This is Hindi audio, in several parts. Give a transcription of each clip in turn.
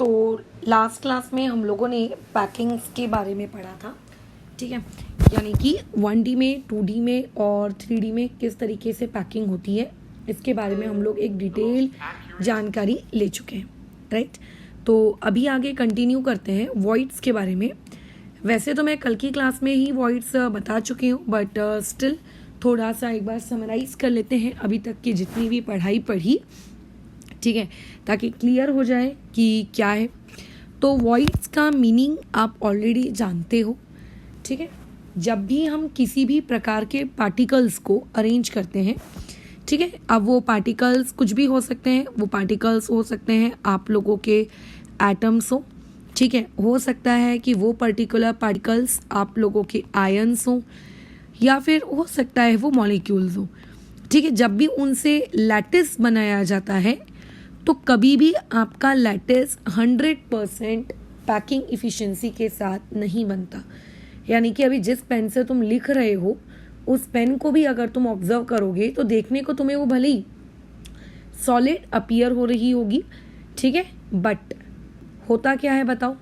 तो लास्ट क्लास में हम लोगों ने पैकिंग्स के बारे में पढ़ा था, ठीक है, यानी कि 1D में, 2D में और 3D में किस तरीके से पैकिंग होती है, इसके बारे में हम लोग एक डिटेल जानकारी ले चुके हैं, राइट। तो अभी आगे कंटिन्यू करते हैं वॉइड्स के बारे में। वैसे तो मैं कल की क्लास में ही वॉइड्स बता चुकी हूँ, बट स्टिल थोड़ा सा एक बार समराइज़ कर लेते हैं अभी तक की जितनी भी पढ़ाई पढ़ी, ठीक है, ताकि क्लियर हो जाए कि क्या है। तो वॉइड्स का मीनिंग आप ऑलरेडी जानते हो, ठीक है। जब भी हम किसी भी प्रकार के पार्टिकल्स को अरेंज करते हैं, ठीक है, अब वो पार्टिकल्स कुछ भी हो सकते हैं, वो पार्टिकल्स हो सकते हैं आप लोगों के एटम्स हो, ठीक है, हो सकता है कि वो पर्टिकुलर पार्टिकल्स आप लोगों के आयन्स हो, या फिर हो सकता है वो मॉलिक्यूल्स हो, ठीक है। जब भी उनसे लैटिस बनाया जाता है तो कभी भी आपका लैटिस 100% पैकिंग इफ़िशिएंसी के साथ नहीं बनता। यानी कि अभी जिस पेन से तुम लिख रहे हो उस पेन को भी अगर तुम ऑब्जर्व करोगे तो देखने को तुम्हें वो भले ही सॉलिड अपीयर हो रही होगी, ठीक है, बट होता क्या है बताओ?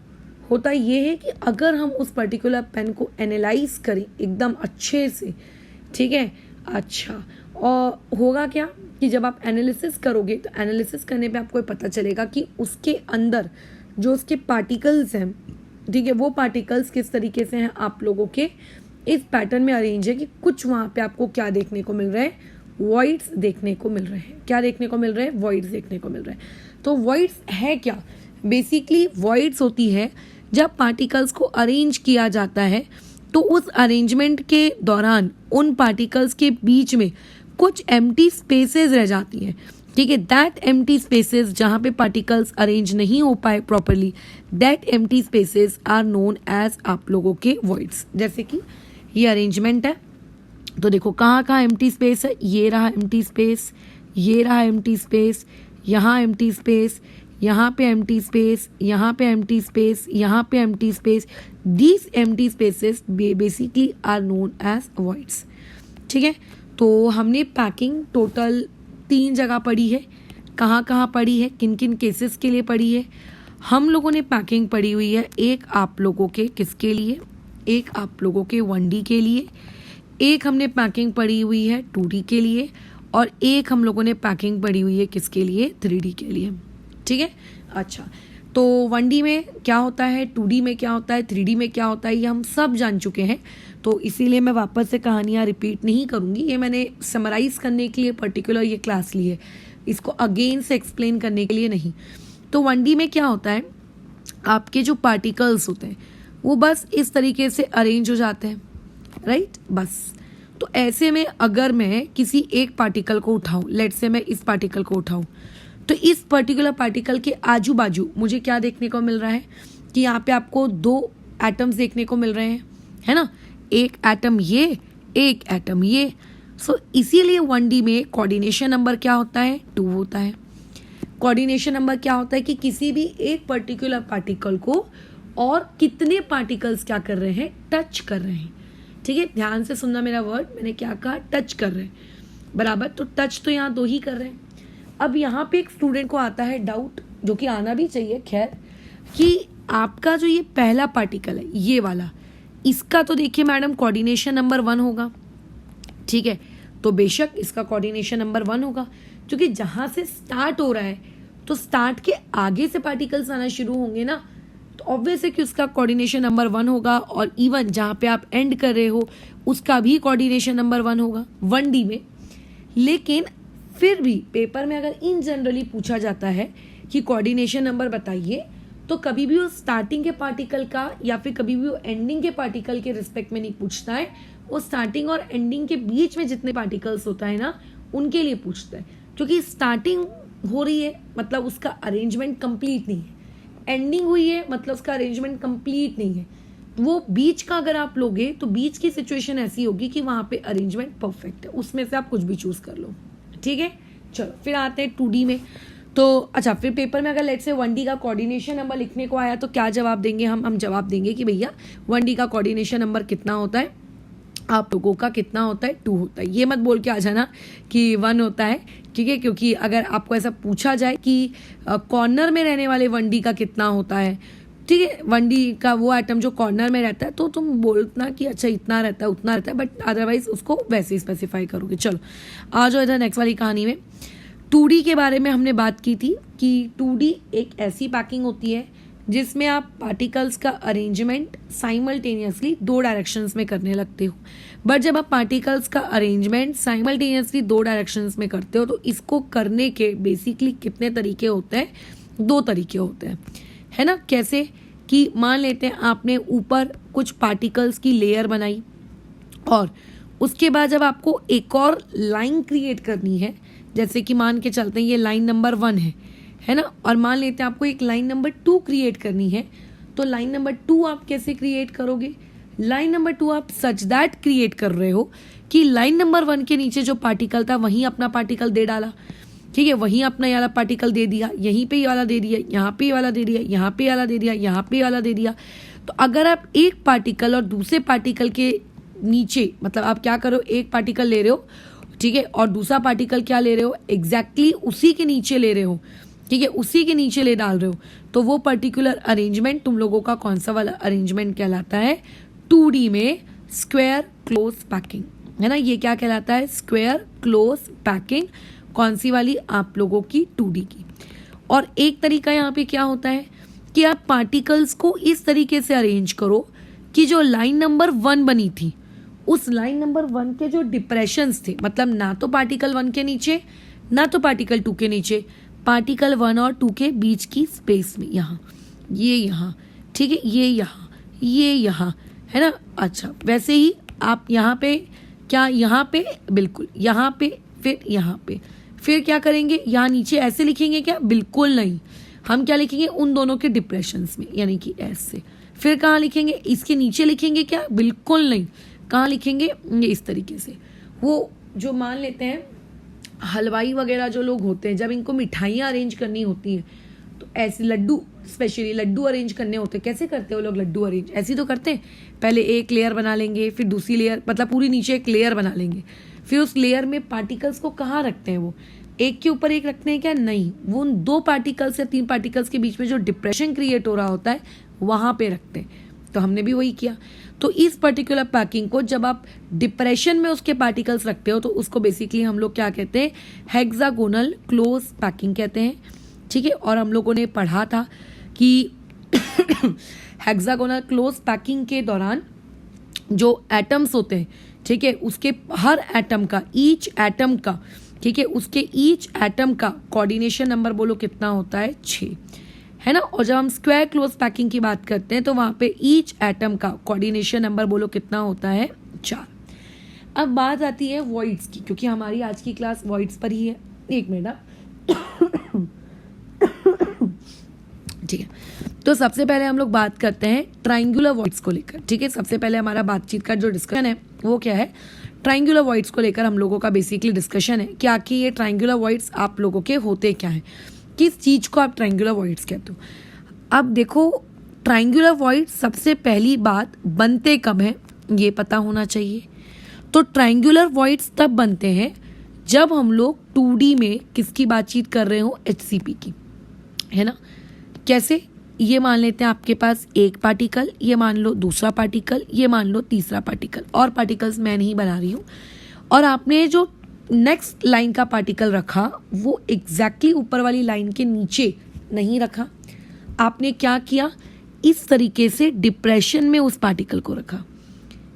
होता ये है कि अगर हम उस पर्टिकुलर पेन को एनालाइज करें एकदम अच्छे से, ठीक है, अच्छा, और होगा क्या कि जब आप एनालिसिस करोगे तो एनालिसिस करने पे आपको पता चलेगा कि उसके अंदर जो उसके पार्टिकल्स हैं, ठीक है, वो पार्टिकल्स किस तरीके से हैं आप लोगों के इस पैटर्न में अरेंज है कि कुछ वहाँ पे आपको क्या देखने को मिल रहा है, वॉइड्स देखने को मिल रहे हैं। क्या देखने को मिल रहे हैं? वॉइड्स देखने को मिल रहे हैं। तो वॉइड्स है क्या? बेसिकली वॉइड्स होती है जब पार्टिकल्स को अरेंज किया जाता है तो उस अरेंजमेंट के दौरान उन पार्टिकल्स के बीच में कुछ एम्प्टी स्पेसेस रह जाती हैं, ठीक है। दैट एम्प्टी स्पेसेस जहाँ पे पार्टिकल्स अरेंज नहीं हो पाए properly, that empty spaces are known as आप लोगों के वॉइड्स। जैसे कि ये अरेंजमेंट है तो देखो कहाँ कहाँ एम्प्टी स्पेस है, ये रहा एम्प्टी स्पेस, ये रहा एम्प्टी स्पेस, यहाँ एम्प्टी स्पेस, यहाँ पे एम्प्टी स्पेस, यहाँ पे एम्प्टी स्पेस, यहाँ पे empty space. These empty spaces basically are known as voids, ठीक है। तो हमने पैकिंग टोटल 3 जगह पढ़ी है। कहाँ कहाँ पढ़ी है, किन किन केसेस के लिए पढ़ी है? हम लोगों ने पैकिंग पढ़ी हुई है एक आप लोगों के किसके लिए, एक आप लोगों के 1D के लिए, एक हमने पैकिंग पढ़ी हुई है 2D के लिए, और एक हम लोगों ने पैकिंग पढ़ी हुई है किसके लिए, 3D के लिए, ठीक है। अच्छा, तो 1D में क्या होता है, 2D में क्या होता है, 3D में क्या होता है, ये हम सब जान चुके हैं। तो इसीलिए मैं वापस से कहानियाँ रिपीट नहीं करूँगी, ये मैंने समराइज़ करने के लिए पर्टिकुलर ये क्लास ली है, इसको अगेन से एक्सप्लेन करने के लिए नहीं। तो 1D में क्या होता है, आपके जो पार्टिकल्स होते हैं वो बस इस तरीके से अरेंज हो जाते हैं, राइट, बस। तो ऐसे में अगर मैं किसी एक पार्टिकल को उठाऊं, लेट्स से मैं इस पार्टिकल को उठाऊं, तो इस पर्टिकुलर पार्टिकल के आजू बाजू मुझे क्या देखने को मिल रहा है कि यहाँ पे आपको 2 एटम्स देखने को मिल रहे हैं, है ना, एक एटम ये, एक एटम ये। सो इसीलिए 1D में कोऑर्डिनेशन नंबर क्या होता है, 2 होता है। कोऑर्डिनेशन नंबर क्या होता है कि किसी भी एक पर्टिकुलर पार्टिकल को और कितने पार्टिकल्स क्या कर रहे हैं, टच कर रहे हैं, ठीक है। ध्यान से सुनना मेरा वर्ड, मैंने क्या कहा, टच कर रहे हैं, बराबर। तो टच तो यहाँ 2 ही कर रहे हैं। अब यहाँ पे एक स्टूडेंट को आता है डाउट, जो कि आना भी चाहिए खैर, कि आपका जो ये पहला पार्टिकल है ये वाला, इसका तो देखिए मैडम कोऑर्डिनेशन नंबर 1 होगा, ठीक है। तो बेशक इसका कोऑर्डिनेशन नंबर 1 होगा, क्योंकि जहाँ से स्टार्ट हो रहा है तो स्टार्ट के आगे से पार्टिकल्स आना शुरू होंगे ना, तो ऑब्वियस है कि उसका कोऑर्डिनेशन नंबर 1 होगा। और इवन जहाँ पे आप एंड कर रहे हो उसका भी कोऑर्डिनेशन नंबर 1 होगा 1D में। लेकिन फिर भी पेपर में अगर इन जनरली पूछा जाता है कि कोऑर्डिनेशन नंबर बताइए, तो कभी भी वो स्टार्टिंग के पार्टिकल का या फिर कभी भी वो एंडिंग के पार्टिकल के रिस्पेक्ट में नहीं पूछता है, वो स्टार्टिंग और एंडिंग के बीच में जितने पार्टिकल्स होता है ना उनके लिए पूछता है। क्योंकि स्टार्टिंग हो रही है मतलब उसका अरेंजमेंट कंप्लीट नहीं है, एंडिंग हुई है मतलब उसका अरेंजमेंट कंप्लीट नहीं है। वो बीच का अगर आप लोगे तो बीच की सिचुएशन ऐसी होगी कि वहाँ पे अरेंजमेंट परफेक्ट है, उसमें से आप कुछ भी चूज कर लो, ठीक है। चलो फिर आते हैं 2D में। तो अच्छा, फिर पेपर में अगर लेट्स से 1D का कोऑर्डिनेशन नंबर लिखने को आया तो क्या जवाब देंगे हम जवाब देंगे कि भैया 1D का कोऑर्डिनेशन नंबर कितना होता है, आप लोगों का कितना होता है, 2 होता है। ये मत बोल के आ जाना कि 1 होता है, ठीक है, क्योंकि अगर आपको ऐसा पूछा जाए कि कॉर्नर में रहने वाले 1D का कितना होता है, ठीक है, 1D का वो एटम जो कॉर्नर में रहता है, तो तुम बोलना कि अच्छा इतना रहता है उतना रहता है, बट अदरवाइज उसको वैसे ही स्पेसिफाई करोगे। चलो आ जाओ इधर नेक्स्ट वाली कहानी में। 2D के बारे में हमने बात की थी कि 2D एक ऐसी पैकिंग होती है जिसमें आप पार्टिकल्स का अरेंजमेंट साइमल्टेनियसली 2 डायरेक्शंस में करने लगते हो। बट जब आप पार्टिकल्स का अरेंजमेंट साइमल्टेनियसली 2 डायरेक्शंस में करते हो तो इसको करने के बेसिकली कितने तरीके होते हैं? 2 तरीके होते हैं, है ना। कैसे कि मान लेते हैं आपने ऊपर कुछ पार्टिकल्स की लेयर बनाई और उसके बाद जब आपको एक और लाइन क्रिएट करनी है, जैसे कि मान के चलते हैं ये लाइन नंबर 1 है ना, और मान लेते हैं आपको एक लाइन नंबर 2 क्रिएट करनी है, तो लाइन नंबर 2 आप कैसे क्रिएट करोगे? लाइन नंबर 2 आप सच दैट क्रिएट कर रहे हो कि लाइन नंबर 1 के नीचे जो पार्टिकल था वहीं अपना पार्टिकल दे डाला, ठीक है, वहीं अपना ये वाला पार्टिकल दे दिया, यहीं पे ये वाला दे दिया, यहाँ पे ये वाला दे दिया, यहाँ पे ये वाला दे दिया, यहाँ पे ये वाला दे दिया। तो अगर आप एक पार्टिकल और दूसरे पार्टिकल के नीचे, मतलब आप क्या करो, एक पार्टिकल ले रहे हो, ठीक है, और दूसरा पार्टिकल क्या ले रहे हो, एग्जैक्टली उसी के नीचे ले रहे हो, ठीक है, उसी के नीचे ले डाल रहे हो, तो वो पर्टिकुलर अरेंजमेंट तुम लोगों का कौन सा वाला अरेंजमेंट कहलाता है? 2D में स्क्वायर क्लोज पैकिंग, है ना। ये क्या कहलाता है? Square close packing. कौन सी वाली? आप लोगों की 2D की। और एक तरीका यहाँ पे क्या होता है कि आप पार्टिकल्स को इस तरीके से अरेंज करो कि जो लाइन नंबर 1 बनी थी उस लाइन नंबर 1 के जो डिप्रेशंस थे, मतलब ना तो पार्टिकल 1 के नीचे ना तो पार्टिकल 2 के नीचे, पार्टिकल 1 और 2 के बीच की स्पेस में, यहाँ ये यहाँ, ठीक है, ये यहाँ है ना। अच्छा, वैसे ही आप यहाँ पे क्या, यहाँ पे बिल्कुल, यहाँ पे, फिर यहाँ पे, फिर क्या करेंगे, यहाँ नीचे ऐसे लिखेंगे क्या? बिल्कुल नहीं, हम क्या लिखेंगे? उन दोनों के डिप्रेशंस में, यानी कि ऐसे। फिर कहाँ लिखेंगे? इसके नीचे लिखेंगे क्या? बिल्कुल नहीं, कहाँ लिखेंगे? ये इस तरीके से। वो जो मान लेते हैं हलवाई वगैरह जो लोग होते हैं, जब इनको मिठाइयाँ अरेंज करनी होती हैं तो ऐसे लड्डू, स्पेशली लड्डू अरेंज करने होते हैं, कैसे करते हैं वो लोग लड्डू अरेंज? ऐसे तो करते हैं, पहले एक लेयर बना लेंगे, फिर दूसरी लेयर, मतलब पूरी नीचे एक लेयर बना लेंगे, फिर उस लेयर में पार्टिकल्स को कहाँ रखते हैं? वो एक के ऊपर एक रखते हैं क्या? नहीं, वो उन 2 पार्टिकल्स या 3 पार्टिकल्स के बीच में जो डिप्रेशन क्रिएट हो रहा होता है वहाँ पे रखते हैं। तो हमने भी वही किया। तो इस पर्टिकुलर पैकिंग को जब आप डिप्रेशन में उसके पार्टिकल्स रखते हो तो उसको बेसिकली हम लोग क्या कहते हैं? हेक्सागोनल क्लोज पैकिंग कहते हैं, ठीक है। और हम लोगों ने पढ़ा था कि हेक्सागोनल क्लोज पैकिंग के दौरान जो एटम्स होते हैं, ठीक है, उसके हर एटम का, ईच एटम का, ठीक है, उसके ईच एटम का कोऑर्डिनेशन नंबर बोलो कितना होता है? 6, है ना। और जब हम स्क्वायर क्लोज पैकिंग की बात करते हैं तो वहाँ पे ईच एटम का कोऑर्डिनेशन नंबर बोलो कितना होता है? 4। अब बात आती है वॉइड्स की, क्योंकि हमारी आज की क्लास वॉइड्स पर ही है। एक मिनट, ठीक है। तो सबसे पहले हम लोग बात करते हैं ट्रायंगुलर वॉइड्स को लेकर, ठीक है। सबसे पहले हमारा बातचीत का जो डिस्कशन है वो क्या है? ट्रायंगुलर वॉइड्स को लेकर हम लोगों का बेसिकली डिस्कशन है कि आखिर ये ट्रायंगुलर वॉइड्स आप लोगों के होते क्या हैं, किस चीज़ को आप ट्रायंगुलर वॉइड्स कहते हो। अब देखो, ट्रायंगुलर वॉइड्स सबसे पहली बात बनते कब हैं ये पता होना चाहिए। तो ट्रायंगुलर वॉइड्स तब बनते हैं जब हम लोग 2D में किसकी बातचीत कर रहे हो? HCP की, है ना। कैसे? ये मान लेते हैं आपके पास एक पार्टिकल, ये मान लो दूसरा पार्टिकल, ये मान लो तीसरा पार्टिकल, और पार्टिकल्स मैं नहीं बना रही हूँ, और आपने जो नेक्स्ट लाइन का पार्टिकल रखा वो एग्जैक्टली ऊपर वाली लाइन के नीचे नहीं रखा। आपने क्या किया? इस तरीके से डिप्रेशन में उस पार्टिकल को रखा,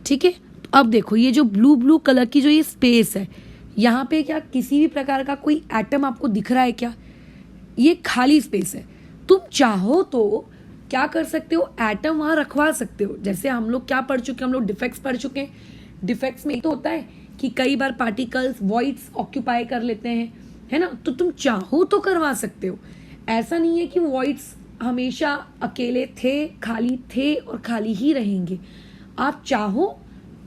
ठीक है। तो अब देखो, ये जो ब्लू कलर की जो ये स्पेस है, यहाँ पे क्या किसी भी प्रकार का कोई एटम आपको दिख रहा है क्या? ये खाली स्पेस है। तुम चाहो तो क्या कर सकते हो? एटम वहाँ रखवा सकते हो। जैसे हम लोग क्या पढ़ चुके हैं? हम लोग डिफेक्ट्स पढ़ चुके हैं। डिफेक्ट्स में तो होता है कि कई बार पार्टिकल्स वॉइड्स ऑक्यूपाई कर लेते हैं, है ना। तो तुम चाहो तो करवा सकते हो। ऐसा नहीं है कि वॉइड्स हमेशा अकेले थे, खाली थे और खाली ही रहेंगे। आप चाहो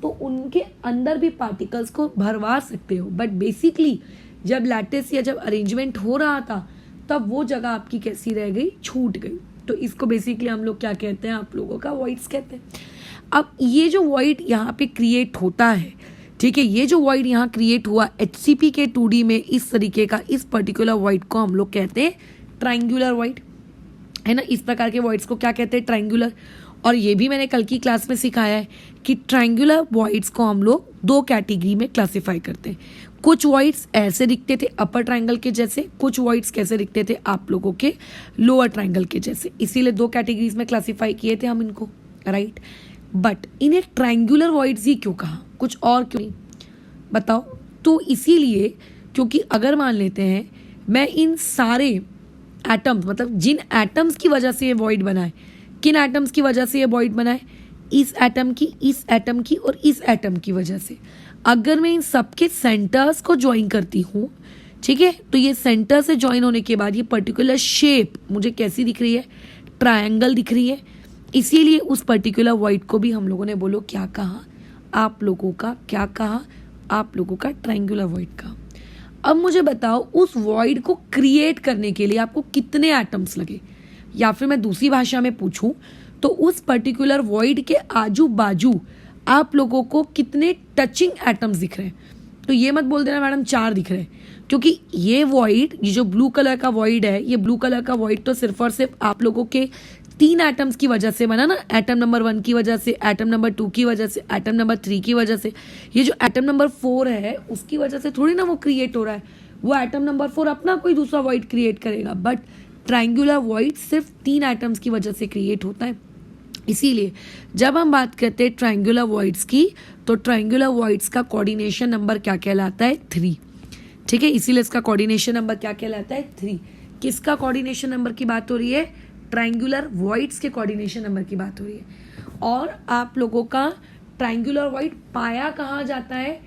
तो उनके अंदर भी पार्टिकल्स को भरवा सकते हो। बट बेसिकली जब लैटिस या जब अरेंजमेंट हो रहा था तब वो जगह आपकी कैसी रह गई? छूट गई। तो इसको बेसिकली हम लोग क्या कहते हैं? आप लोगों का वॉइड्स कहते हैं। अब ये जो वॉइड यहाँ पे क्रिएट होता है, ठीक है, ये जो वॉइड यहाँ क्रिएट हुआ HCP के 2D में इस तरीके का, इस पर्टिकुलर वॉइड को हम लोग कहते हैं ट्रायंगुलर वॉइड, है ना। इस प्रकार के वॉइड्स को क्या कहते हैं, ट्रायंगुलर। और ये भी मैंने कल की क्लास में सिखाया है कि ट्रायंगुलर वॉइड्स को हम लोग 2 कैटेगरी में क्लासिफाई करते हैं। कुछ वॉइड्स ऐसे दिखते थे अपर ट्रायंगल के जैसे, कुछ वॉइड्स कैसे दिखते थे आप लोगों के लोअर ट्रायंगल के जैसे, इसीलिए 2 कैटेगरीज में क्लासिफाई किए थे हम इनको, राइट। बट इन्हें ट्रायंगुलर वॉइड्स ही क्यों कहा, कुछ और क्यों नहीं, बताओ। तो इसीलिए क्योंकि अगर मान लेते हैं मैं इन सारे एटम्स, मतलब जिन एटम्स की वजह से ये वॉइड बना है, किन एटम्स की वजह से ये वॉइड बना है, इस एटम की, इस एटम की और इस एटम की वजह से, अगर मैं इन सबके सेंटर्स को ज्वाइन करती हूँ, ठीक है, तो ये सेंटर से ज्वाइन होने के बाद ये पर्टिकुलर शेप मुझे कैसी दिख रही है, ट्रायंगल दिख रही है। इसीलिए उस पर्टिकुलर वॉइड को भी हम लोगों ने बोलो क्या कहा, आप लोगों का क्या कहा, आप लोगों का ट्रायंगुलर वॉइड का। अब मुझे बताओ उस वॉइड को क्रिएट करने के लिए आपको कितने एटम्स लगे, या फिर मैं दूसरी भाषा में पूछूं तो उस पर्टिकुलर वॉइड के आजू बाजू आप लोगों को कितने टचिंग एटम्स दिख रहे हैं। तो ये मत बोल देना मैडम 4 दिख रहे हैं, क्योंकि ये वॉइड, ये जो ब्लू कलर का वॉइड है, ये ब्लू कलर का वॉइड तो सिर्फ और सिर्फ आप लोगों के 3 एटम्स की वजह से बना ना, एटम नंबर 1 की वजह से, एटम नंबर 2 की वजह से, एटम नंबर 3 की वजह से। ये जो एटम नंबर 4 है उसकी वजह से थोड़ी ना वो क्रिएट हो रहा है, वो एटम नंबर 4 अपना कोई दूसरा वॉइड क्रिएट करेगा, बट ट्रायंगुलर वॉइड सिर्फ 3 एटम्स की वजह से क्रिएट होता है। इसीलिए जब हम बात करते हैं ट्रायंगुलर वॉइड्स की, तो ट्रायंगुलर वॉइड्स का कोऑर्डिनेशन नंबर क्या कहलाता है, 3, ठीक है। इसीलिए इसका कोऑर्डिनेशन नंबर क्या कहलाता है, 3। किसका कोऑर्डिनेशन नंबर की बात हो रही है, ट्रायंगुलर वॉइड्स के कोऑर्डिनेशन नंबर की बात हो रही है। और आप लोगों का ट्रायंगुलर वॉइड पाया कहाँ जाता है,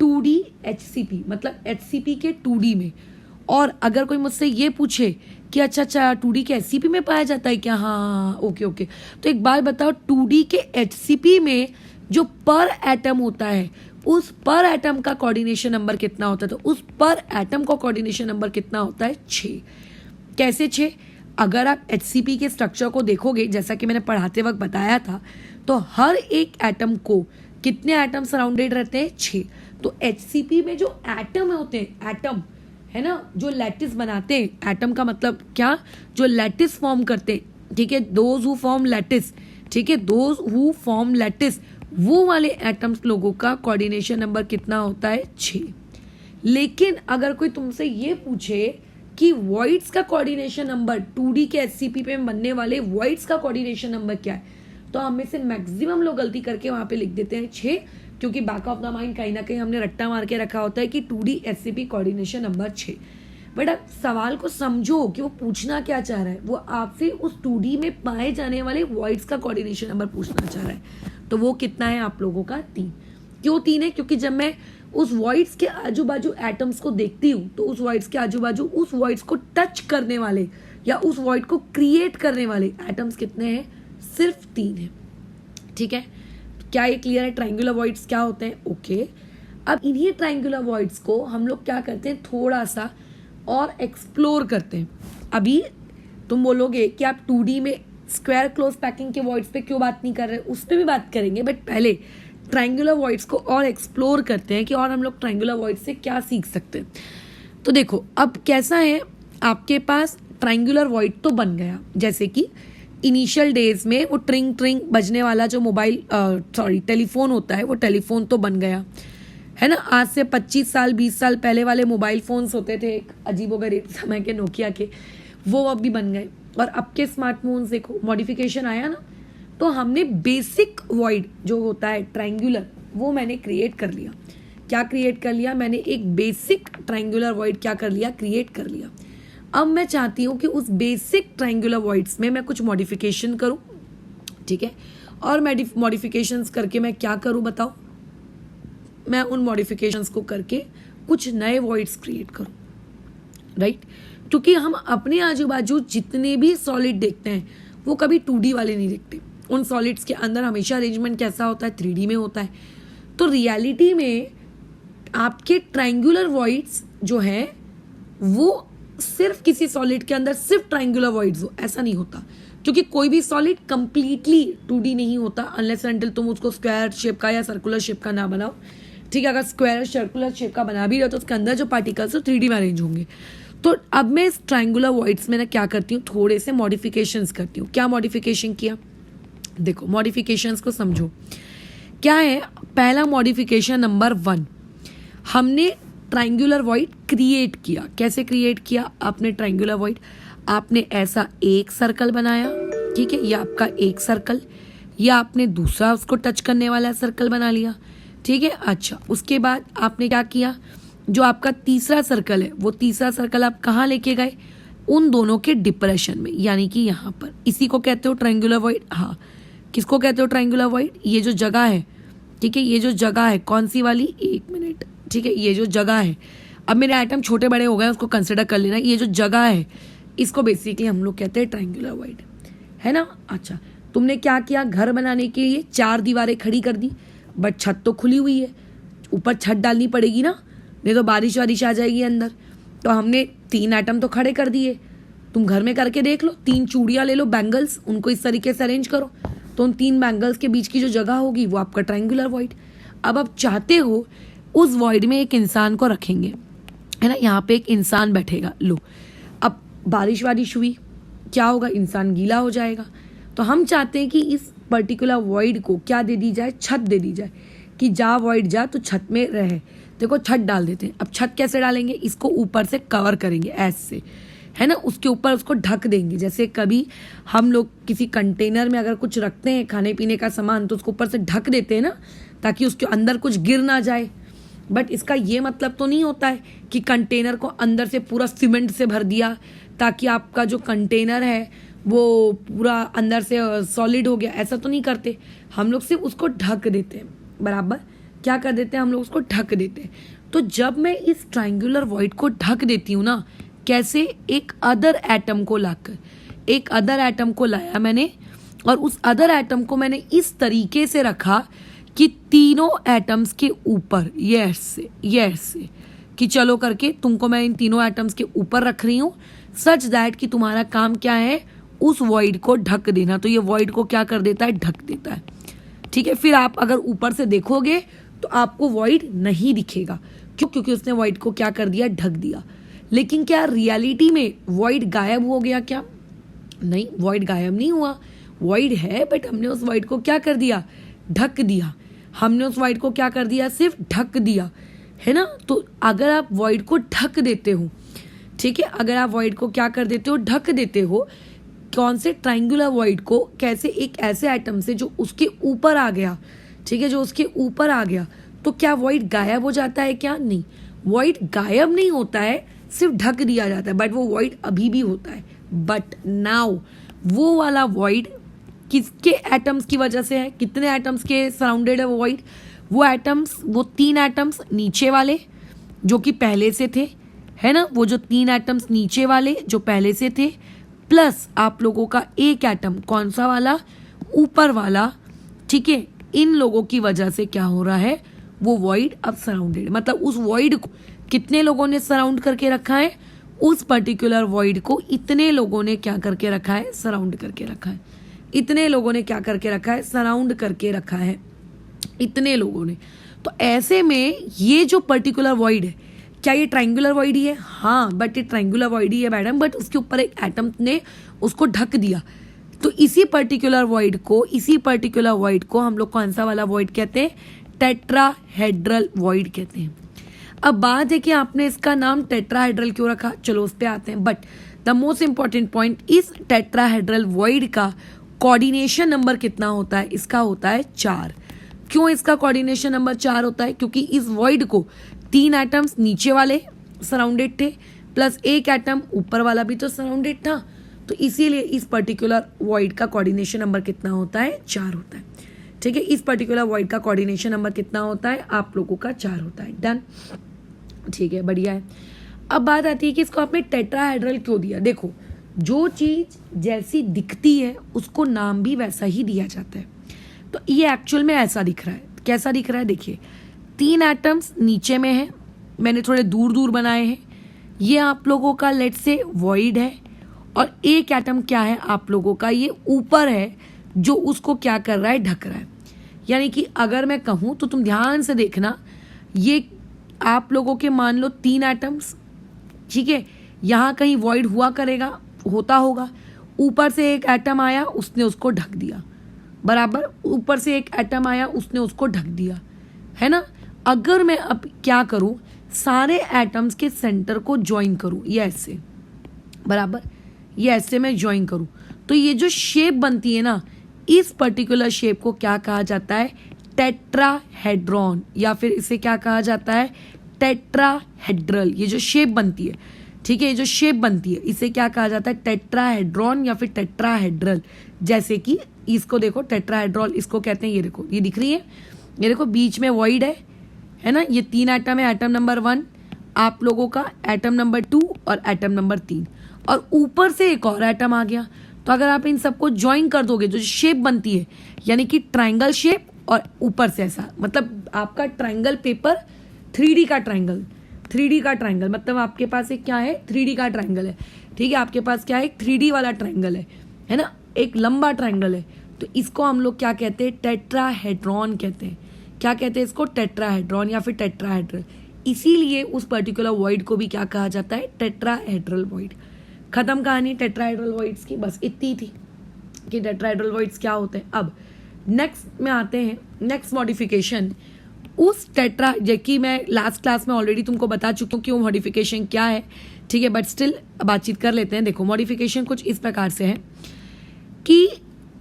2D HCP, मतलब HCP के 2D में। और अगर कोई मुझसे ये पूछे कि अच्छा 2D के HCP में पाया जाता है क्या, हाँ ओके, तो एक बात बताओ, 2D के HCP में जो पर एटम होता है, उस पर एटम का कोऑर्डिनेशन नंबर कितना होता है, तो उस पर एटम का कोऑर्डिनेशन नंबर कितना होता है, 6। कैसे 6, अगर आप HCP के स्ट्रक्चर को देखोगे, जैसा कि मैंने पढ़ाते वक्त बताया था, तो हर एक एटम को कितने एटम सराउंडेड रहते हैं, 6। तो HCP में जो एटम होते हैं, एटम है ना, जो लैटिस बनाते हैं, एटम का मतलब क्या, जो लैटिस फॉर्म करते हैं, ठीक है, दोज हु फॉर्म लैटिस, ठीक है, दोज हु फॉर्म लैटिस, वो वाले एटम्स लोगों का कोऑर्डिनेशन नंबर कितना होता है, 6। लेकिन अगर कोई तुमसे ये पूछे कि वॉइड्स का कोऑर्डिनेशन नंबर, 2D के HCP पे बनने वाले वॉइड्स का कोऑर्डिनेशन नंबर क्या है, तो हम में से मैक्सिमम लोग गलती करके वहां पे लिख देते हैं 6, क्योंकि बैक ऑफ द माइंड कहीं ना कहीं हमने रट्टा मार के रखा होता है कि 2D HCP coordination number 6। But आप सवाल को समझो कि वो पूछना क्या चाह रहा है, वो आपसे उस 2D में पाए जाने वाले वॉइड्स का कोऑर्डिनेशन नंबर पूछना चाह रहा है। तो वो कितना है आप लोगों का, 3। क्यों 3 है, क्योंकि जब मैं उस वॉइड्स के आजू बाजू एटम्स को देखती हूँ, तो उस वॉइड्स के आजू बाजू उस वॉइड्स को टच करने वाले या उस वॉइड को क्रिएट करने वाले एटम्स कितने हैं, सिर्फ 3 है, ठीक है। क्या ये क्लियर है, ट्रायंगुलर वॉइड्स क्या होते हैं, ओके। अब इन्हीं ट्रायंगुलर वॉइड्स को हम लोग क्या करते हैं, थोड़ा सा और एक्सप्लोर करते हैं। अभी तुम बोलोगे कि आप 2D में स्क्वायर क्लोज पैकिंग के वॉइड्स पे क्यों बात नहीं कर रहे, उस पर भी बात करेंगे, बट पहले ट्रायंगुलर वॉइड्स को और एक्सप्लोर करते हैं कि और हम लोग ट्रायंगुलर वॉइड्स से क्या सीख सकते हैं। तो देखो अब कैसा है, आपके पास ट्रायंगुलर वॉइड तो बन गया, जैसे कि इनिशियल डेज में वो ट्रिंग ट्रिंग बजने वाला जो टेलीफोन होता है, वो टेलीफोन तो बन गया, है ना। आज से 25 साल 20 साल पहले वाले मोबाइल फोन्स होते थे एक अजीबोगरीब समय के, नोकिया के, वो अब भी बन गए। और अब के स्मार्टफोन्स देखो, मॉडिफिकेशन आया ना, तो हमने बेसिक वॉइड जो होता है ट्रायंगुलर, वो मैंने क्रिएट कर लिया। क्या क्रिएट कर लिया, मैंने एक बेसिक ट्रायंगुलर वॉइड क्या कर लिया, क्रिएट कर लिया। अब मैं चाहती हूँ कि उस बेसिक ट्रायंगुलर वॉइड्स में मैं कुछ मॉडिफिकेशन करूँ, ठीक है। और मॉडिफिकेशंस करके मैं क्या करूँ बताओ, मैं उन मॉडिफिकेशंस को करके कुछ नए वॉइड्स क्रिएट करूँ, राइट। क्योंकि हम अपने आजू बाजू जितने भी सॉलिड देखते हैं वो कभी 2D वाले नहीं देखते, उन सॉलिड्स के अंदर हमेशा अरेंजमेंट कैसा होता है, 3D में होता है। तो रियलिटी में आपके ट्रायंगुलर वॉइड्स जो हैं वो सिर्फ किसी सॉलिड के अंदर सिर्फ ट्रायंगुलर वॉइड्स हो, ऐसा नहीं होता, क्योंकि कोई भी सॉलिड कंप्लीटली 2D नहीं होता अनलेस एंटिल तुम उसको स्क्वायर शेप का या सर्कुलर शेप का ना बनाओ। ठीक है, अगर स्क्वायर सर्कुलर शेप का बना भी रहा तो उसके अंदर जो पार्टिकल्स है 3D में अरेंज होंगे। तो अब मैं इस ट्राइंगुलर वॉइड्स में ना क्या करती हूँ, थोड़े से मॉडिफिकेशंस करती हूँ। क्या मॉडिफिकेशन किया, देखो मॉडिफिकेशंस को समझो क्या है। पहला मॉडिफिकेशन नंबर 1, हमने ट्राइंगुलर वॉइड क्रिएट किया। कैसे क्रिएट किया आपने ट्राइंगुलर वॉइड, आपने ऐसा एक सर्कल बनाया, ठीक है, ये आपका एक सर्कल, या आपने दूसरा उसको टच करने वाला सर्कल बना लिया, ठीक है। अच्छा, उसके बाद आपने क्या किया, जो आपका तीसरा सर्कल है वो तीसरा सर्कल आप कहाँ लेके गए, उन दोनों के डिप्रेशन में, यानी कि यहाँ पर। इसी को कहते हो ट्राइंगुलर वॉइड। हाँ, किसको कहते हो ट्राइंगुलर वॉइड, ये जो जगह है, ठीक है, ये जो जगह है कौन सी वाली, 1 मिनट, ठीक है, ये जो जगह है, अब मेरे आइटम छोटे बड़े हो गए उसको कंसिडर कर लेना, ये जो जगह है इसको बेसिकली हम लोग कहते हैं ट्राइंगुलर वॉइड, है ना। अच्छा, तुमने क्या किया, घर बनाने के लिए 4 दीवारें खड़ी कर दी, बट छत तो खुली हुई है, ऊपर छत डालनी पड़ेगी ना, नहीं तो बारिश वारिश आ जाएगी अंदर। तो हमने 3 आइटम तो खड़े कर दिए। तुम घर में करके देख लो, 3 चूड़ियाँ ले लो, बैंगल्स, उनको इस तरीके से अरेंज करो, तो उन 3 बैंगल्स के बीच की जो जगह होगी वो आपका ट्राइंगुलर वॉइड। अब आप चाहते हो उस वॉइड में एक इंसान को रखेंगे, है ना, यहाँ पे एक इंसान बैठेगा। लो, अब बारिश वारिश हुई, क्या होगा, इंसान गीला हो जाएगा। तो हम चाहते हैं कि इस पर्टिकुलर वॉइड को क्या दे दी जाए, छत दे दी जाए, कि जा वॉइड जा तो छत में रहे। देखो छत डाल देते हैं। अब छत कैसे डालेंगे, इसको ऊपर से कवर करेंगे ऐसे, है ना, उसके ऊपर उसको ढक देंगे। जैसे कभी हम लोग किसी कंटेनर में अगर कुछ रखते हैं खाने पीने का सामान, तो उसको ऊपर से ढक देते हैं ना, ताकि उसके अंदर कुछ गिर ना जाए। बट इसका ये मतलब तो नहीं होता है कि कंटेनर को अंदर से पूरा सीमेंट से भर दिया ताकि आपका जो कंटेनर है वो पूरा अंदर से सॉलिड हो गया, ऐसा तो नहीं करते। हम लोग सिर्फ उसको ढक देते हैं, बराबर क्या कर देते हैं, हम लोग उसको ढक देते हैं। तो जब मैं इस ट्राइंगुलर वॉइड को ढक देती हूँ ना, कैसे, एक अदर एटम को लाकर, एक अदर एटम को लाया मैंने, और उस अदर एटम को मैंने इस तरीके से रखा कि तीनों एटम्स के ऊपर, ये से कि चलो करके तुमको मैं इन तीनों एटम्स के ऊपर रख रही हूँ, सच दैट कि तुम्हारा काम क्या है, उस वॉइड को ढक देना। तो ये वॉइड को क्या कर देता है, ढक देता है, ठीक है। फिर आप अगर ऊपर से देखोगे तो आपको वॉइड नहीं दिखेगा, क्यों, क्योंकि उसने वॉइड को क्या कर दिया, ढक दिया। लेकिन क्या रियलिटी में वॉइड गायब हो गया क्या, नहीं, वॉइड गायब नहीं हुआ, वॉइड है, बट हमने उस वॉइड को क्या कर दिया, ढक दिया। हमने उस वॉइड को क्या कर दिया, सिर्फ ढक दिया, है ना। तो अगर आप वॉइड को ढक देते हो, ठीक है, अगर आप वॉइड को क्या कर देते हो, ढक देते हो, कौन से, ट्राइंगुलर वॉइड को, कैसे, एक ऐसे आइटम से जो उसके ऊपर आ गया, ठीक है, जो उसके ऊपर आ गया, तो क्या वॉइड गायब हो जाता है क्या, नहीं, वॉइड गायब नहीं होता है, सिर्फ ढक दिया जाता है, बट वो वॉइड अभी भी होता है। बट नाउ वो वाला वॉइड किसके एटम्स की वजह से है, कितने एटम्स के सराउंडेड है वो वॉइड, वो एटम्स, वो 3 एटम्स नीचे वाले जो कि पहले से थे, है ना, वो जो 3 एटम्स नीचे वाले जो पहले से थे, प्लस आप लोगों का एक एटम, कौन सा वाला, ऊपर वाला, ठीक है। इन लोगों की वजह से क्या हो रहा है, वो वॉइड अब सराउंडेड, मतलब उस वॉइड को कितने लोगों ने सराउंड करके रखा है, उस पर्टिकुलर वॉइड को इतने लोगों ने क्या करके रखा है, सराउंड करके रखा है। इतने लोगों ने क्या करके रखा है, सराउंड करके रखा है, इतने लोगों ने। तो ऐसे में ये जो पर्टिकुलर वॉइड है, क्या ये ट्राइंगुलर वॉइड ही है, हाँ, बट ये ट्राइंगुलर वॉइड ही है मैडम, बट उसके ऊपर एक एटम ने उसको ढक दिया। तो इसी पर्टिकुलर वॉइड को हम लोग कौन सा वाला वॉइड कहते हैं, टेट्राहेड्रल वॉइड कहते हैं। अब बात है कि आपने इसका नाम टेट्राहेड्रल क्यों रखा, चलो उस पर आते हैं। But the most important point, इस टेट्राहेड्रल वॉइड का कोऑर्डिनेशन नंबर कितना होता है, इसका होता है 4। क्यों इसका कोऑर्डिनेशन नंबर 4 होता है, क्योंकि इस वॉइड को 3 एटम्स नीचे वाले सराउंडेड थे, प्लस एक एटम ऊपर वाला भी तो सराउंडेड था, तो इसीलिए इस पर्टिकुलर वॉइड का कोऑर्डिनेशन नंबर कितना होता है, 4 होता है, ठीक है। इस पर्टिकुलर वॉइड का कोऑर्डिनेशन नंबर कितना होता है, आप लोगों का 4 होता है, डन, ठीक है, बढ़िया है। अब बात आती है कि इसको आपने टेट्राहेड्रल क्यों दिया। देखो, जो चीज जैसी दिखती है उसको नाम भी वैसा ही दिया जाता है। तो ये एक्चुअल में ऐसा दिख रहा है, कैसा दिख रहा है, देखिए 3 एटम्स नीचे में है, मैंने थोड़े दूर दूर बनाए हैं, ये आप लोगों का लेट से वॉइड है, और एक एटम क्या है आप लोगों का, ये ऊपर है, जो उसको क्या कर रहा है, ढक रहा है। यानी कि अगर मैं कहूँ तो तुम ध्यान से देखना, ये आप लोगों के मान लो 3 एटम्स, ठीक है, यहाँ कहीं वॉइड हुआ करेगा, होता होगा, ऊपर से एक एटम आया उसने उसको ढक दिया, बराबर, ऊपर से एक एटम आया उसने उसको ढक दिया, है ना। अगर मैं अब क्या करूँ, सारे एटम्स के सेंटर को ज्वाइन करूँ, ये ऐसे, बराबर, ये ऐसे मैं ज्वाइन करूँ, तो ये जो शेप बनती है ना, इस पर्टिकुलर शेप को क्या कहा जाता है, टेट्राहेड्रॉन, या फिर इसे क्या कहा जाता है, टेट्राहेड्रल। ये जो शेप बनती है, ठीक है, ये जो शेप बनती है इसे क्या कहा जाता है, टेट्राहेड्रॉन या फिर टेट्राहेड्रल। जैसे कि इसको देखो, टेट्राहेड्रॉल इसको कहते हैं, ये देखो, ये दिख रही है, ये देखो बीच में वॉइड है ना, ये 3 एटम है, एटम नंबर 1 आप लोगों का, एटम नंबर 2 और एटम नंबर 3, और ऊपर से एक और एटम आ गया। तो अगर आप इन सबको ज्वाइन कर दोगे जो शेप बनती है, यानी कि ट्राइंगल शेप, और ऊपर से ऐसा, मतलब आपका ट्राइंगल पेपर 3D का ट्राइंगल, 3D का ट्राइंगल, मतलब आपके पास एक क्या है, 3D का ट्राइंगल है, ठीक है, आपके पास क्या है, एक 3D वाला ट्राइंगल है ना, एक लंबा ट्राइंगल है, तो इसको हम लोग क्या कहते हैं, टेट्राहेड्रॉन कहते हैं। क्या कहते हैं इसको, टेट्राहेड्रॉन या फिर टेट्राहेड्रल। इसीलिए उस पर्टिकुलर वॉइड को भी क्या कहा जाता है, टेट्राहेड्रल वॉइड। खत्म कहानी टेट्राहेड्रल वॉइड्स की, बस इतनी थी कि टेट्राहेड्रल वॉइड्स क्या होते हैं। अब नेक्स्ट में आते हैं, नेक्स्ट मॉडिफिकेशन उस टेट्रा, जबकि मैं लास्ट क्लास में ऑलरेडी तुमको बता चुकी हूँ कि वो मॉडिफिकेशन क्या है, ठीक है, बट स्टिल बातचीत कर लेते हैं। देखो मॉडिफिकेशन कुछ इस प्रकार से है कि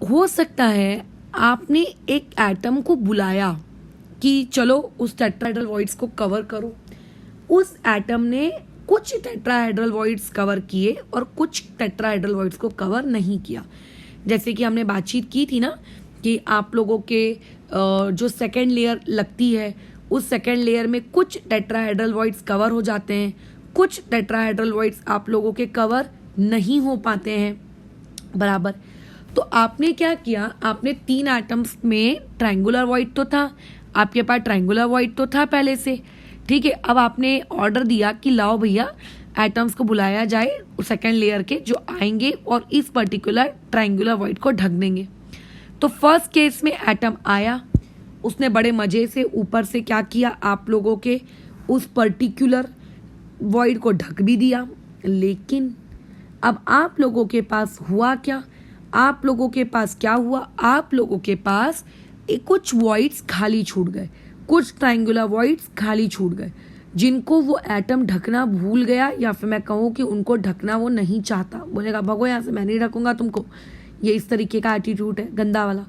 हो सकता है आपने एक एटम को बुलाया कि चलो उस टेट्राहेड्रल वॉइड्स को कवर करो, उस एटम ने कुछ टेट्राहेड्रल वॉइड्स कवर किए और कुछ टेट्राहेड्रल वॉइड्स को कवर नहीं किया। जैसे कि हमने बातचीत की थी ना कि आप लोगों के जो सेकेंड लेयर लगती है, उस सेकेंड लेयर में कुछ टेट्राहेड्रल वॉइड्स कवर हो जाते हैं, कुछ टेट्राहेड्रल वॉइड्स आप लोगों के कवर नहीं हो पाते हैं, बराबर। तो आपने क्या किया, आपने 3 एटम्स में ट्रायंगुलर वॉइड तो था, आपके पास ट्रायंगुलर वॉइड तो था पहले से, ठीक है। अब आपने ऑर्डर दिया कि लाओ भैया एटम्स को बुलाया जाए सेकेंड लेयर के जो आएंगे और इस पर्टिकुलर ट्रायंगुलर वॉइड को ढक देंगे। तो फर्स्ट केस में एटम आया, उसने बड़े मजे से ऊपर से क्या किया, आप लोगों के उस पर्टिकुलर वॉइड को ढक भी दिया। लेकिन अब आप लोगों के पास हुआ क्या, आप लोगों के पास क्या हुआ, आप लोगों के पास कुछ वॉइड्स खाली छूट गए, कुछ ट्रायंगुलर वॉइड्स खाली छूट गए जिनको वो एटम ढकना भूल गया, या फिर मैं कहूँ कि उनको ढकना वो नहीं चाहता। बोलेगा भगो यहाँ से, मैं नहीं ढकूंगा तुमको, ये इस तरीके का एटीट्यूड है गंदा वाला,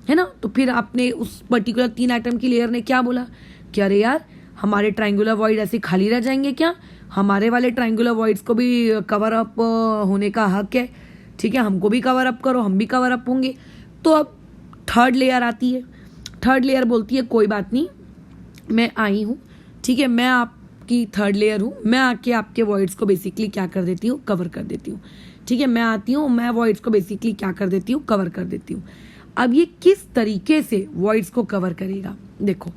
है ना। तो फिर आपने उस पर्टिकुलर 3 एटम की लेयर ने क्या बोला कि अरे यार हमारे ट्रायंगुलर वॉइड ऐसे खाली रह जाएंगे क्या, हमारे वाले ट्रायंगुलर वॉइड्स को भी कवर अप होने का हक है, ठीक है, हमको भी कवर अप करो, हम भी कवर अप होंगे। तो अब थर्ड लेयर आती है, थर्ड लेयर बोलती है कोई बात नहीं, मैं आई हूँ, ठीक है, मैं आपकी थर्ड लेयर हूँ, मैं आके आपके वॉइड्स को बेसिकली क्या कर देती हूँ, कवर कर देती हूँ, ठीक है, मैं आती हूँ, मैं वॉइड्स को बेसिकली क्या कर देती हूँ, कवर कर देती हूँ। अब ये किस तरीके से वॉइड्स को कवर करेगा, देखो।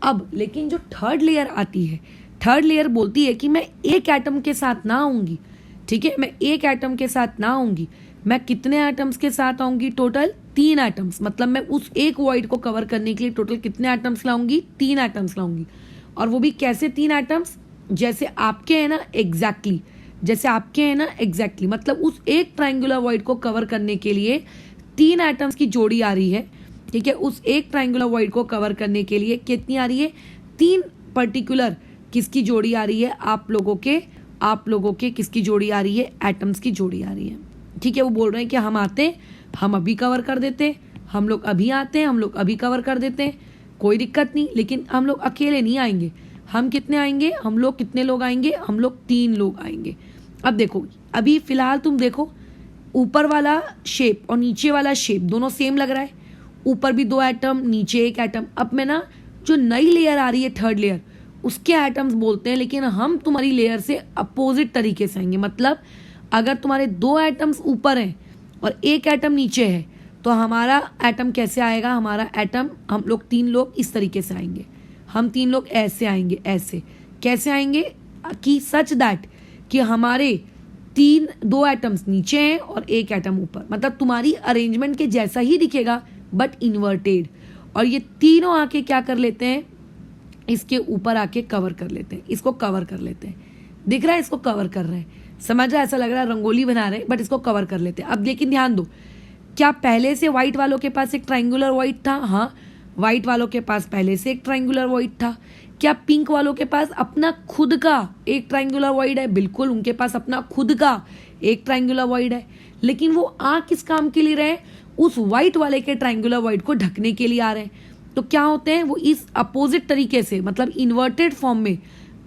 अब लेकिन जो थर्ड लेयर आती है, थर्ड लेयर बोलती है कि मैं एक एटम के साथ ना आऊँगी, ठीक है, मैं एक एटम के साथ ना आऊँगी, मैं कितने एटम्स के साथ आऊँगी, टोटल 3 एटम्स, मतलब मैं उस एक वॉइड को कवर करने के लिए टोटल कितने एटम्स लाऊंगी, 3 एटम्स लाऊंगी। और वो भी कैसे 3 एटम्स, जैसे आपके हैं ना एग्जैक्टली, जैसे आपके हैं ना एग्जैक्टली, मतलब उस एक ट्रायंगुलर वॉइड को कवर करने के लिए 3 एटम्स की जोड़ी आ रही है, ठीक है, उस एक ट्रायंगुलर वॉइड को कवर करने के लिए कितनी आ रही है, 3 पर्टिकुलर किसकी जोड़ी आ रही है, आप लोगों के किसकी जोड़ी आ रही है, एटम्स की जोड़ी आ रही है, ठीक है। वो बोल रहे हैं कि हम आते हैं, हम अभी कवर कर देते हैं, हम लोग अभी आते हैं, हम लोग अभी कवर कर देते हैं, कोई दिक्कत नहीं, लेकिन हम लोग अकेले नहीं आएंगे, हम कितने आएंगे, हम लोग कितने लोग आएंगे, हम लोग 3 लोग आएंगे। अब देखो, अभी फिलहाल तुम देखो ऊपर वाला शेप और नीचे वाला शेप दोनों सेम लग रहा है, ऊपर भी 2 एटम, नीचे 1 एटम। अब मैं ना जो नई लेयर आ रही है थर्ड लेयर, उसके एटम्स बोलते हैं, लेकिन हम तुम्हारी लेयर से अपोजिट तरीके से आएंगे। मतलब अगर तुम्हारे 2 एटम्स ऊपर हैं और 1 एटम नीचे है, तो हमारा एटम कैसे आएगा, हमारा एटम, हम लोग 3 लोग इस तरीके से आएंगे, हम 3 लोग ऐसे आएंगे, ऐसे कैसे आएंगे कि सच दैट कि हमारे 2 एटम्स नीचे हैं और 1 एटम ऊपर, मतलब तुम्हारी अरेंजमेंट के जैसा ही दिखेगा बट इन्वर्टेड। और ये तीनों आके क्या कर लेते हैं, इसके ऊपर आके कवर कर लेते हैं, इसको कवर कर लेते हैं। दिख रहा है, इसको कवर कर रहे हैं, समझ रहा है, ऐसा लग रहा है रंगोली बना रहे हैं, बट इसको कवर कर लेते हैं। अब लेकिन ध्यान दो, क्या पहले से व्हाइट वालों के पास एक ट्राइंगुलर व्हाइट था? हाँ, व्हाइट वालों के पास पहले से एक ट्राइंगुलर व्हाइट था। क्या पिंक वालों के पास अपना खुद का एक ट्राइंगुलर व्हाइट है? बिल्कुल, उनके पास अपना खुद का एक ट्राइंगुलर व्हाइट है, लेकिन वो आ किस काम के लिए रहे? उस व्हाइट वाले के ट्राइंगुलर व्हाइट को ढकने के लिए आ रहे हैं। तो क्या होते हैं, वो इस अपोजिट तरीके से, मतलब इन्वर्टेड फॉर्म में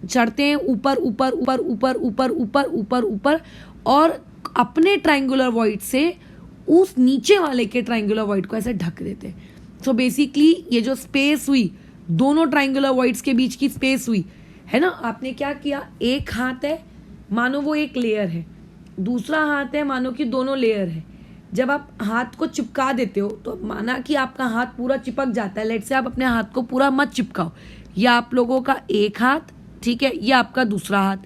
चढ़ते हैं, ऊपर ऊपर ऊपर ऊपर ऊपर ऊपर ऊपर ऊपर, और अपने ट्राइंगुलर व्हाइट से उस नीचे वाले के ट्राइंगुलर व्हाइट को ऐसे ढक देते हैं। सो बेसिकली ये जो स्पेस हुई, दोनों ट्राइंगुलर व्हाइट्स के बीच की स्पेस हुई है ना, आपने क्या किया, एक हाथ है मानो वो एक लेयर है, दूसरा हाथ है मानो कि दोनों लेयर है। जब आप हाथ को चिपका देते हो तो माना कि आपका हाथ पूरा चिपक जाता है, लेट से आप अपने हाथ को पूरा मत चिपकाओ, या आप लोगों का एक हाथ, ठीक है, या आपका दूसरा हाथ,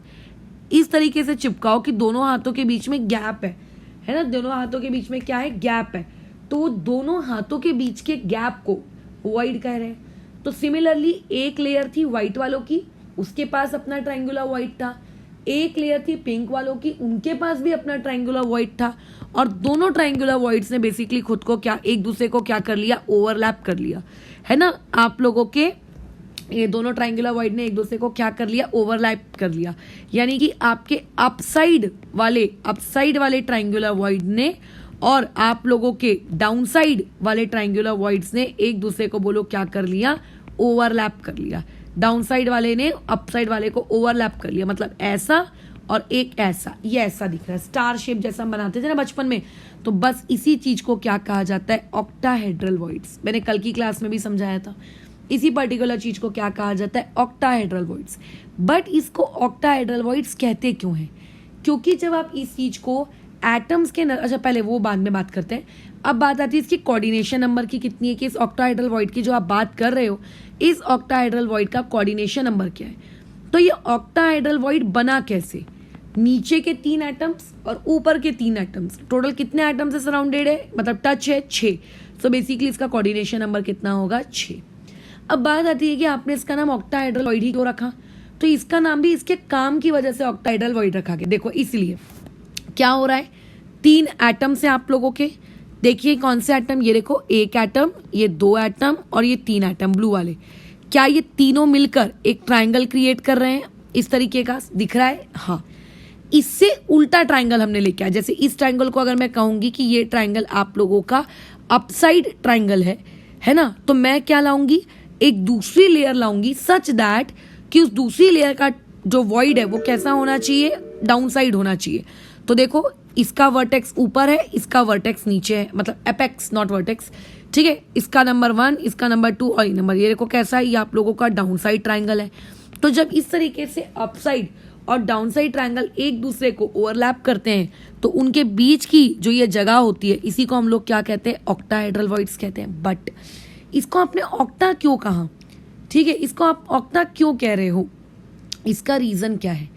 इस तरीके से चिपकाओ कि दोनों हाथों के बीच में गैप है ना, दोनों हाथों के बीच में क्या है, गैप है। तो दोनों हाथों के बीच के गैप को वाइड कह रहे हैं। तो सिमिलरली एक लेयर थी व्हाइट वालों की, उसके पास अपना ट्राइंगुलर व्हाइट था, एक लेयर थी पिंक वालों की, उनके पास भी अपना ट्राइंगुलर व्हाइट था, और दोनों ट्राइंगुलर व्हाइट्स ने बेसिकली खुद को क्या, एक दूसरे को क्या कर लिया, ओवरलैप कर लिया, है ना। आप लोगों के ये दोनों ट्राइंगुलर व्हाइट ने एक दूसरे को क्या कर लिया, ओवरलैप कर लिया, यानी कि आपके अपसाइड वाले ट्राइंगुलर व्हाइट ने और आप लोगों के डाउनसाइड वाले ट्राइंगुलर व्हाइट्स ने एक दूसरे को बोलो क्या कर लिया, ओवरलैप कर लिया। डाउनसाइड वाले ने अपसाइड वाले को ओवरलैप कर लिया, मतलब ऐसा और एक ऐसा, ये ऐसा दिख रहा है, स्टार शेप जैसा हम बनाते थे ना बचपन में। तो बस इसी चीज को क्या कहा जाता है, ऑक्टाहेड्रल वॉइड्स। मैंने कल की क्लास में भी समझाया था, इसी पर्टिकुलर चीज को क्या कहा जाता है, ऑक्टाहेड्रल वॉइड्स। बट इसको ऑक्टाहेड्रल वॉइड्स कहते क्यों हैं? क्योंकि जब आप इस चीज को एटम्स के अच्छा पहले वो बाद में बात करते हैं। अब बात आती है इसकी कोऑर्डिनेशन नंबर की कितनी है, कि इस ऑक्टाहेड्रल वॉइड की जो आप बात कर रहे हो, इस ऑक्टाहेड्रल वॉइड का कोऑर्डिनेशन नंबर क्या है। तो ये ऑक्टाहेड्रल वॉइड बना कैसे, नीचे के 3 एटम्स और ऊपर के 3 एटम्स, टोटल कितने एटम्स से सराउंडेड है, मतलब टच है 6। सो बेसिकली इसका कोऑर्डिनेशन नंबर कितना होगा, 6। अब बात आती है कि आपने इसका नाम ऑक्टाहेड्रल वॉइड ही क्यों रखा, तो इसका नाम भी इसके काम की वजह से ऑक्टाहेड्रल वॉइड रखा गया। देखो इसलिए क्या हो रहा है, 3 एटम से आप लोगों के, देखिए कौन से एटम, ये देखो एक एटम, ये 2 एटम और ये 3 एटम ब्लू वाले, क्या ये तीनों मिलकर एक ट्राइंगल क्रिएट कर रहे हैं, इस तरीके का दिख रहा है। हाँ, इससे उल्टा ट्राइंगल हमने लेके आया। जैसे इस ट्राइंगल को अगर मैं कहूंगी कि ये ट्राइंगल आप लोगों का अपसाइड ट्राइंगल है ना, तो मैं क्या लाऊंगी, एक दूसरी लेयर लाऊंगी सच दैट कि उस दूसरी लेयर का जो वॉइड है वो कैसा होना चाहिए, डाउन साइड होना चाहिए। तो देखो इसका वर्टेक्स ऊपर है, इसका वर्टेक्स नीचे है, मतलब एपेक्स नॉट वर्टेक्स, ठीक है। इसका नंबर 1, इसका नंबर 2 और नंबर, ये देखो कैसा है, ये आप लोगों का डाउन साइड ट्राइंगल है। तो जब इस तरीके से अपसाइड और डाउन साइड ट्राइंगल एक दूसरे को ओवरलैप करते हैं तो उनके बीच की जो ये जगह होती है, इसी को हम लोग क्या कहते हैं, ऑक्टाहेड्रल वॉइड्स कहते हैं। बट इसको आपने ऑक्टा क्यों कहा, ठीक है, इसको आप ऑक्टा क्यों कह रहे हो, इसका रीजन क्या है।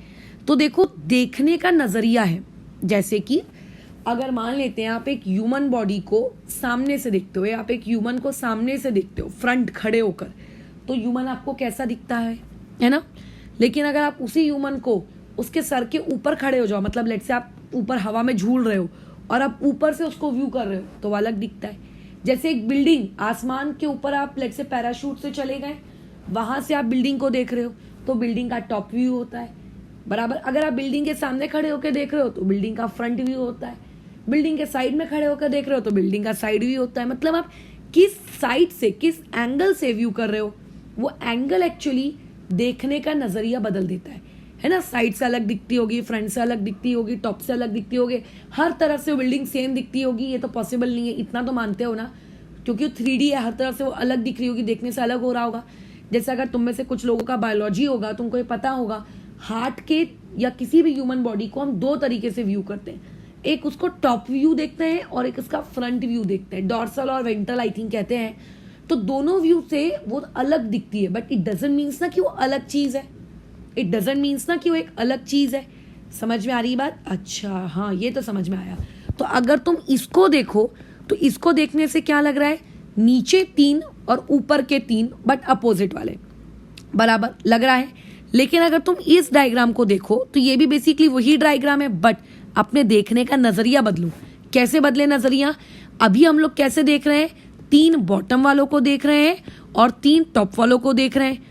तो देखो देखने का नजरिया है, जैसे कि अगर मान लेते हैं आप एक ह्यूमन बॉडी को सामने से देखते हो, आप एक ह्यूमन को सामने से देखते हो फ्रंट खड़े होकर, तो ह्यूमन आपको कैसा दिखता है ना। लेकिन अगर आप उसी ह्यूमन को उसके सर के ऊपर खड़े हो जाओ, मतलब लेट से आप ऊपर हवा में झूल रहे हो और आप ऊपर से उसको व्यू कर रहे हो, तो अलग दिखता है। जैसे एक बिल्डिंग आसमान के ऊपर आप लेट से पैराशूट से चले गए, वहां से आप बिल्डिंग को देख रहे हो, तो बिल्डिंग का टॉप व्यू होता है बराबर। अगर आप बिल्डिंग के सामने खड़े होकर देख रहे हो तो बिल्डिंग का फ्रंट व्यू होता है, बिल्डिंग के साइड में खड़े होकर देख रहे हो तो बिल्डिंग का साइड व्यू होता है। मतलब आप किस साइड से, किस एंगल से व्यू कर रहे हो, वो एंगल एक्चुअली देखने का नजरिया बदल देता है ना। साइड से अलग दिखती होगी, फ्रंट से अलग दिखती होगी, टॉप से अलग दिखती होगी, हर तरफ से बिल्डिंग सेम दिखती होगी, ये तो पॉसिबल नहीं है, इतना तो मानते हो ना, क्योंकि वो 3D है, हर तरफ से वो अलग दिख रही होगी, देखने से अलग हो रहा होगा। जैसे अगर तुम में से कुछ लोगों का बायोलॉजी होगा, तुमको ये पता होगा, हार्ट के या किसी भी ह्यूमन बॉडी को हम 2 तरीके से व्यू करते हैं, एक उसको टॉप व्यू देखते हैं और एक उसका फ्रंट व्यू देखते हैं, डॉर्सल और वेंट्रल आई थिंक कहते हैं। तो दोनों व्यू से वो अलग दिखती है, बट इट डजंट मीन्स ना कि वो अलग चीज है, इट डजंट मीन्स ना कि वो एक अलग चीज है। समझ में आ रही बात? अच्छा हाँ, ये तो समझ में आया। तो अगर तुम इसको देखो तो इसको देखने से क्या लग रहा है, नीचे 3 और ऊपर के 3 बट अपोजिट वाले, बराबर लग रहा है। लेकिन अगर तुम इस डायग्राम को देखो तो ये भी बेसिकली वही डायग्राम है, बट अपने देखने का नजरिया बदलो। कैसे बदले नजरिया? अभी हम लोग कैसे देख रहे हैं? 3 बॉटम वालों को देख रहे हैं और 3 टॉप वालों को देख रहे हैं,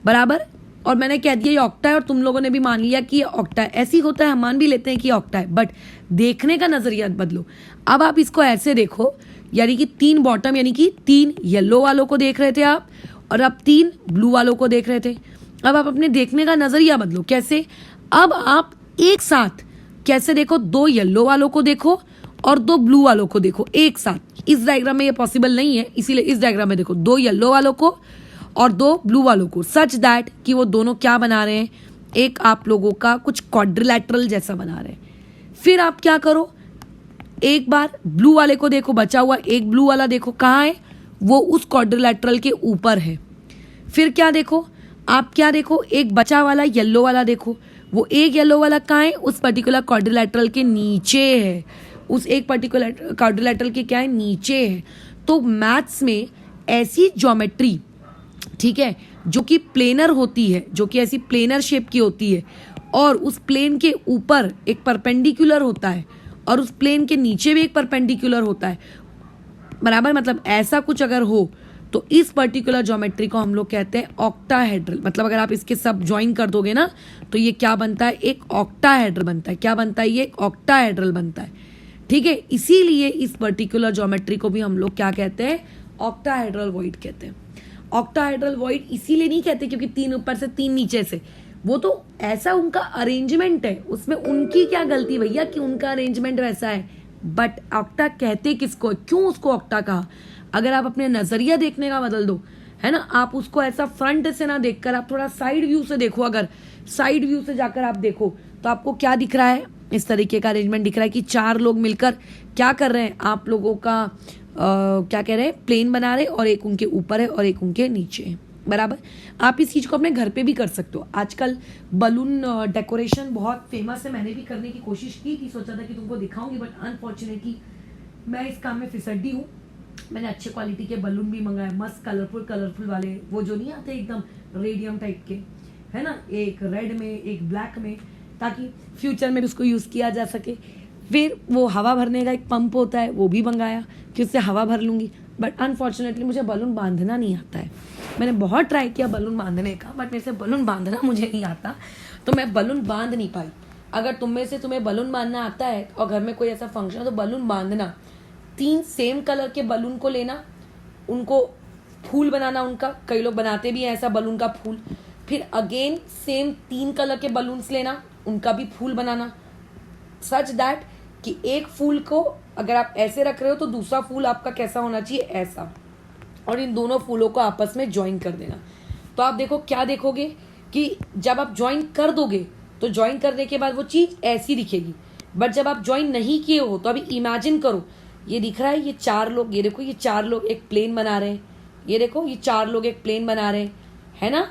बराबर। और मैंने कह दिया ये ऑक्टा है और तुम लोगों ने भी मान लिया कि ये ऑक्टा है। ऐसी होता है, हम मान भी लेते हैं कि ऑक्टा है, बट देखने का नजरिया बदलो। अब आप इसको ऐसे देखो, यानी कि 3 बॉटम, यानी कि 3 येलो वालों को देख रहे थे आप, और अब 3 ब्लू वालों को देख रहे थे। अब आप अपने देखने का नजरिया बदलो। कैसे? अब आप एक साथ कैसे देखो, 2 येलो वालों को देखो और 2 ब्लू वालों को देखो एक साथ। इस डायग्राम में ये पॉसिबल नहीं है, इसीलिए इस डायग्राम में देखो 2 येलो वालों को और 2 ब्लू वालों को, सच दैट कि वो दोनों क्या बना रहे हैं, एक आप लोगों का कुछ क्वाड्रिलैटरल जैसा बना रहे हैं। फिर आप क्या करो, एक बार ब्लू वाले को देखो, बचा हुआ एक ब्लू वाला देखो कहाँ है, वो उस क्वाड्रिलैटरल के ऊपर है। फिर क्या देखो, आप क्या देखो, एक बचा वाला येलो वाला देखो, वो एक येलो वाला कहाँ है, उस पर्टिकुलर क्वाड्रिलैटरल के नीचे है, उस एक पर्टिकुलर क्वाड्रिलैटरल के क्या है, नीचे है। तो मैथ्स में ऐसी ज्योमेट्री, ठीक है, जो कि प्लेनर होती है, जो कि ऐसी प्लेनर शेप की होती है, और उस प्लेन के ऊपर एक परपेंडिकुलर होता है और उस प्लेन के नीचे भी एक परपेंडिकुलर होता है, बराबर। मतलब ऐसा कुछ अगर हो तो इस पर्टिकुलर ज्योमेट्री को हम लोग कहते हैं ऑक्टाहेड्रल। मतलब अगर आप इसके सब ज्वाइन कर दोगे ना तो ये क्या बनता है, एक ऑक्टाहेड्रल बनता है। क्या बनता है? ये एक ऑक्टाहेड्रल बनता है, ठीक है। इसीलिए इस पर्टिकुलर ज्योमेट्री को भी हम लोग क्या कहते हैं, ऑक्टाहेड्रल वॉइड कहते हैं। ऑक्टाहेड्रल वॉइड इसीलिए नहीं कहते क्योंकि 3 ऊपर से 3 नीचे से, वो तो ऐसा उनका अरेंजमेंट है, उसमें उनकी क्या गलती भैया कि उनका अरेंजमेंट वैसा है। बट ऑक्टा कहते किसको, क्यों उसको ऑक्टा कहा? अगर आप अपने नजरिया देखने का बदल दो, है ना, आप उसको ऐसा फ्रंट से ना देखकर आप थोड़ा साइड व्यू से देखो। अगर साइड व्यू से जाकर आप देखो तो आपको क्या दिख रहा है, इस तरीके का अरेंजमेंट दिख रहा है कि 4 लोग मिलकर क्या कर रहे हैं, आप लोगों का क्या कह रहे हैं, प्लेन बना रहे, और एक उनके ऊपर है और एक उनके नीचे है, बराबर। आप इस चीज को अपने घर पे भी कर सकते हो। आजकल बलून डेकोरेशन बहुत फेमस है, मैंने भी करने की कोशिश की थी, सोचा था कि तुमको दिखाऊंगी, बट अनफॉर्चुनेटली मैं इस काम में फिसड्डी हूँ। मैंने अच्छे क्वालिटी के बलून भी मंगाए, मस्त कलरफुल वाले, वो जो नहीं आते एकदम रेडियम टाइप के, है ना, एक रेड में एक ब्लैक में, ताकि फ्यूचर में भी उसको यूज किया जा सके। फिर वो हवा भरने का एक पंप होता है, वो भी मंगाया कि उससे हवा भर लूंगी, बट अनफॉर्चुनेटली मुझे बलून बांधना नहीं आता है। मैंने बहुत ट्राई किया बलून बांधने का, बट मेरे से बलून बांधना मुझे नहीं आता, तो मैं बलून बांध नहीं पाई। अगर तुम में से तुम्हें बलून बांधना आता है और घर में कोई ऐसा फंक्शन है तो बलून बांधना, 3 सेम कलर के बलून को लेना, उनको फूल बनाना, उनका कई लोग बनाते भी हैं ऐसा बलून का फूल, फिर अगेन सेम 3 कलर के बलून्स लेना, उनका भी फूल बनाना, सच दैट कि एक फूल को अगर आप ऐसे रख रहे हो तो दूसरा फूल आपका कैसा होना चाहिए, ऐसा, और इन दोनों फूलों को आपस में ज्वाइन कर देना। तो आप देखो क्या देखोगे कि जब आप ज्वाइन कर दोगे तो ज्वाइन करने के बाद वो चीज ऐसी दिखेगी, बट जब आप ज्वाइन नहीं किए हो तो अभी इमेजिन करो, ये दिख रहा है, ये 4 लोग, ये देखो ये 4 लोग एक प्लेन बना रहे हैं, ये देखो ये 4 लोग एक प्लेन बना रहे हैं, है ना,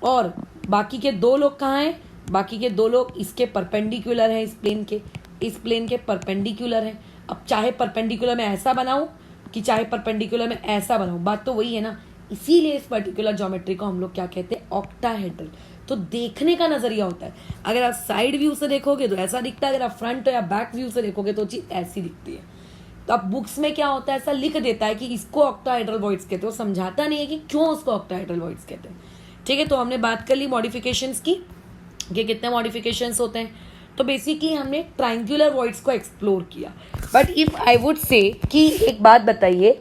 और बाकी के 2 लोग कहाँ हैं, बाकी के 2 लोग इसके परपेंडिकुलर हैं, इस प्लेन के परपेंडिकुलर हैं। अब चाहे परपेंडिकुलर में ऐसा बनाऊं कि चाहे परपेंडिकुलर में ऐसा बनाऊं, बात तो वही है ना। इसीलिए इस पर्टिकुलर ज्योमेट्री को हम लोग क्या कहते हैं, ऑक्टाहेड्रल। तो देखने का नजरिया होता है, अगर आप साइड व्यू से देखोगे तो ऐसा दिखता है, अगर आप फ्रंट या बैक व्यू से देखोगे तो चीज ऐसी दिखती है। तो अब बुक्स में क्या होता है, ऐसा लिख देता है कि इसको ऑक्टाहेड्रल वॉइड्स कहते हैं, वो समझाता नहीं है कि क्यों उसको ऑक्टाहेड्रल वॉइड्स कहते हैं, ठीक है। तो हमने बात कर ली मॉडिफिकेशंस की कि कितने मॉडिफिकेशंस होते हैं। तो बेसिकली हमने ट्रायंगुलर वॉइड्स को एक्सप्लोर किया। But if I would say कि एक बात बताइए,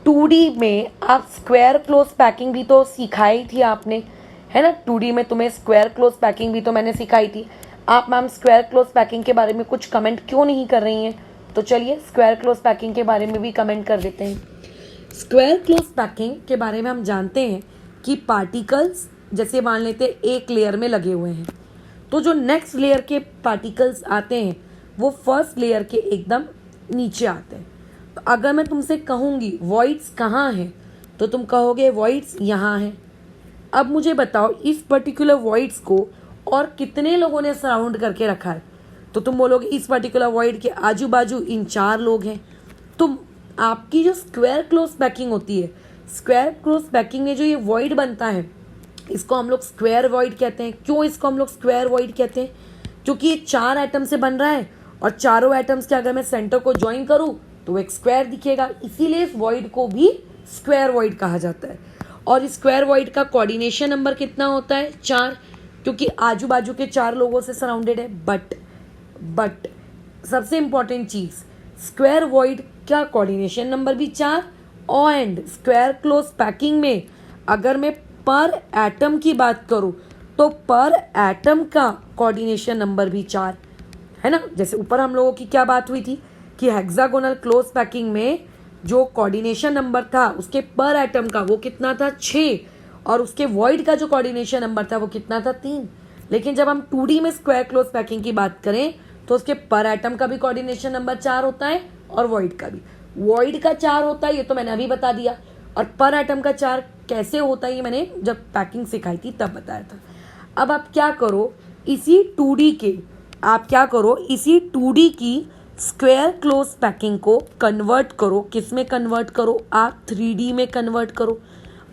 2D में आप स्क्वायर क्लोज पैकिंग भी तो सिखाई थी आपने, है ना, 2D में तुम्हें स्क्वायर क्लोज पैकिंग भी तो मैंने सिखाई थी। आप मैम स्क्वायर क्लोज पैकिंग के बारे में कुछ कमेंट क्यों नहीं कर रही हैं? तो चलिए स्क्वायर क्लोज पैकिंग के बारे में भी कमेंट कर देते हैं। स्क्वायर क्लोज पैकिंग के बारे में हम जानते हैं कि पार्टिकल्स जैसे मान लेते एक लेयर में लगे हुए हैं, तो जो नेक्स्ट लेयर के पार्टिकल्स आते हैं वो फर्स्ट लेयर के एकदम नीचे आते हैं। तो अगर मैं तुमसे कहूँगी वॉइड्स कहाँ हैं तो तुम कहोगे वॉइड्स यहाँ हैं। अब मुझे बताओ इस पर्टिकुलर वॉइड्स को और कितने लोगों ने सराउंड करके रखा है? तो तुम बोलोगे इस पर्टिकुलर वॉइड के आजू बाजू इन 4 लोग हैं। तो आपकी जो स्क्वायर क्लोज पैकिंग होती है, स्क्वायर क्लोज पैकिंग में जो ये वॉइड बनता है इसको हम लोग स्क्वायर वॉइड कहते हैं। क्यों इसको हम लोग स्क्वायर वॉइड कहते हैं? क्योंकि ये 4 एटम से बन रहा है और चारों एटम्स के अगर मैं सेंटर को ज्वाइन करूं तो वो एक स्क्वायर दिखेगा, इसीलिए इस वॉइड को भी स्क्वायर वॉइड कहा जाता है। और इस स्क्वायर वॉइड का कोऑर्डिनेशन नंबर कितना होता है? 4, क्योंकि आजू बाजू के 4 लोगों से सराउंडेड है। बट सबसे इंपॉर्टेंट चीज, स्क्वायर वॉइड का कोऑर्डिनेशन नंबर भी 4 एंड स्क्वायर क्लोज पैकिंग में अगर मैं पर एटम की बात करूं तो पर एटम का कोऑर्डिनेशन नंबर भी 4 है ना। जैसे ऊपर हम लोगों की क्या बात हुई थी कि हेक्सागोनल क्लोज पैकिंग में जो कोऑर्डिनेशन नंबर था उसके पर एटम का वो कितना था? 6, और उसके वॉइड का जो कोऑर्डिनेशन नंबर था वो कितना था? 3। लेकिन जब हम 2D में स्क्वायर क्लोज पैकिंग की बात करें तो उसके पर एटम का भी कोऑर्डिनेशन नंबर 4 होता है और वॉइड का भी। वॉइड का 4 होता है, ये तो मैंने अभी बता दिया, और पर एटम का 4 कैसे होता है ये मैंने जब पैकिंग सिखाई थी तब बताया था। अब आप क्या करो, इसी 2D की स्क्वायर क्लोज पैकिंग को कन्वर्ट करो। किस में कन्वर्ट करो? आप 3D में कन्वर्ट करो।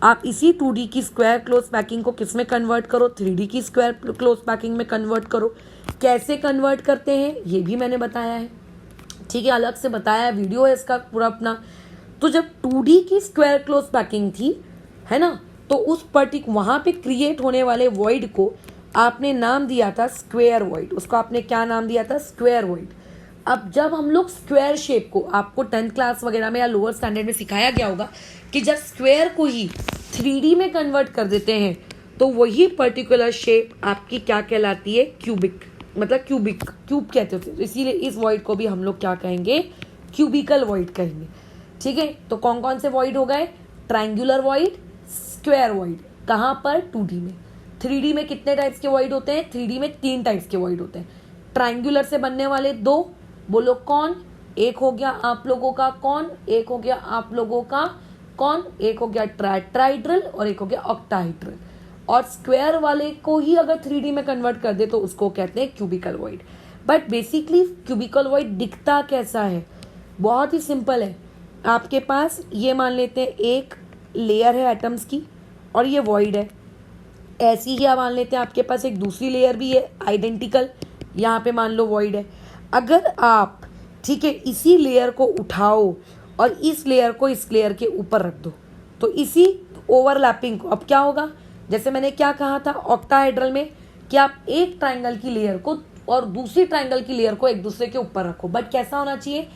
आप इसी 2D की स्क्वायर क्लोज पैकिंग को किस में कन्वर्ट करो? 3D की स्क्वायर क्लोज पैकिंग में कन्वर्ट करो। कैसे कन्वर्ट करते हैं ये भी मैंने बताया है, ठीक है, अलग से बताया है, वीडियो है इसका पूरा अपना। तो जब 2D की स्क्वायर क्लोज पैकिंग थी, है ना, तो उस वहां पे क्रिएट होने वाले वॉइड को आपने नाम दिया था स्क्वायर वॉइड। उसको आपने क्या नाम दिया था? Square void. अब जब हम लोग स्क्वायर शेप को, आपको 10th क्लास वगैरह में या लोअर स्टैंडर्ड में सिखाया गया होगा कि जब स्क्वायर को ही 3D में कन्वर्ट कर देते हैं तो वही पर्टिकुलर शेप आपकी क्या कहलाती है? क्यूबिक, मतलब क्यूब कहते होते हैं। इसीलिए इस वॉइड को भी हम लोग क्या कहेंगे? क्यूबिकल वॉइड कहेंगे, ठीक है। तो कौन कौन से वॉइड हो गए? Triangular void, square void. कहाँ पर? 2D में। 3D में कितने टाइप्स के वॉइड होते हैं? 3D में 3 टाइप्स के वॉइड होते हैं। ट्रायंगुलर से बनने वाले 2, बोलो कौन? एक हो गया आप लोगों का कौन, एक हो गया आप लोगों का कौन, एक हो गया ट्राइड्रल और एक हो गया ऑक्टाहेड्रल। और स्क्वायर वाले को ही अगर 3D में कन्वर्ट कर दे तो उसको कहते हैं cubical void. But basically cubical void दिखता कैसा है? बहुत ही सिंपल है। आपके पास ये मान लेते हैं एक लेयर है एटम्स की और ये वॉइड है। ऐसी ही आप मान लेते हैं आपके पास एक दूसरी लेयर भी है आइडेंटिकल, यहाँ पे मान लो वॉइड है। अगर आप, ठीक है, इसी लेयर को उठाओ और इस लेयर को इस लेयर के ऊपर रख दो तो इसी ओवरलैपिंग को, अब क्या होगा? जैसे मैंने क्या कहा था ऑक्टाहेड्रल में कि आप एक ट्रायंगल की लेयर को और दूसरी ट्रायंगल की लेयर को एक दूसरे के ऊपर रखो, बट कैसा होना चाहिए?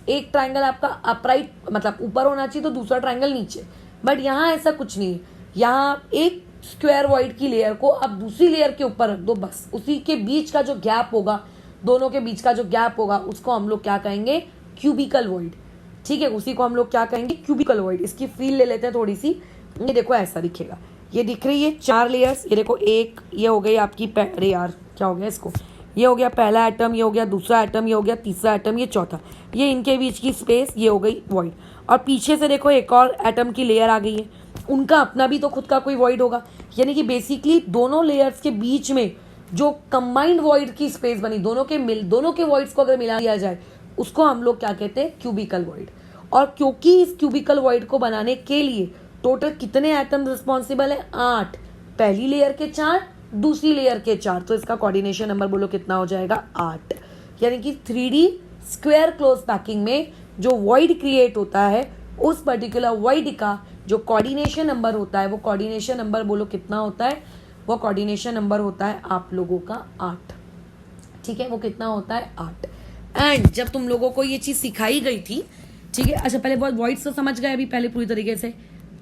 एक ट्रायंगल आपका अपराइट मतलब ऊपर होना चाहिए तो दूसरा ट्रायंगल नीचे। बट यहाँ ऐसा कुछ नहीं है। यहाँ एक स्क्वायर वॉइड की लेयर को आप दूसरी लेयर के ऊपर रख दो, बस उसी के बीच का जो गैप होगा, दोनों के बीच का जो गैप होगा उसको हम लोग क्या कहेंगे? क्यूबिकल वॉइड, ठीक है। उसी को हम लोग क्या कहेंगे? Cubicle void. इसकी फील ले लेते हैं थोड़ी सी। ये देखो ऐसा दिखेगा, ये दिख रही है 4 लेयर्स। ये देखो एक, ये हो गई आपकी, अरे यार क्या हो गया इसको, ये हो गया पहला एटम, ये हो गया दूसरा एटम, ये हो गया तीसरा एटम, ये चौथा, ये इनके बीच की स्पेस, ये हो गई वॉइड। और पीछे से देखो एक और एटम की लेयर आ गई है, उनका अपना भी तो खुद का कोई वॉइड होगा। यानी कि बेसिकली दोनों लेयर्स के बीच में जो कंबाइंड वॉइड की स्पेस बनी, दोनों के वॉइड्स को अगर मिला दिया जाए उसको हम लोग क्या कहते हैं? Cubical void. और क्योंकि इस क्यूबिकल वॉइड को बनाने के लिए टोटल कितने एटम रिस्पॉन्सिबल है? 8। पहली लेयर के 4, दूसरी लेयर के 4, तो इसका कोऑर्डिनेशन नंबर बोलो कितना हो जाएगा? 8। यानी कि 3D स्क्वायर क्लोज पैकिंग में जो वॉइड क्रिएट होता है उस पर्टिकुलर वॉइड का जो कोऑर्डिनेशन नंबर होता है वो कोऑर्डिनेशन नंबर बोलो कितना होता है? वो कोऑर्डिनेशन नंबर होता है आप लोगों का 8, ठीक है। वो कितना होता है? 8। एंड जब तुम लोगों को ये चीज सिखाई गई थी, ठीक है, अच्छा पहले बहुत वॉइड्स तो समझ गए अभी पहले पूरी तरीके से।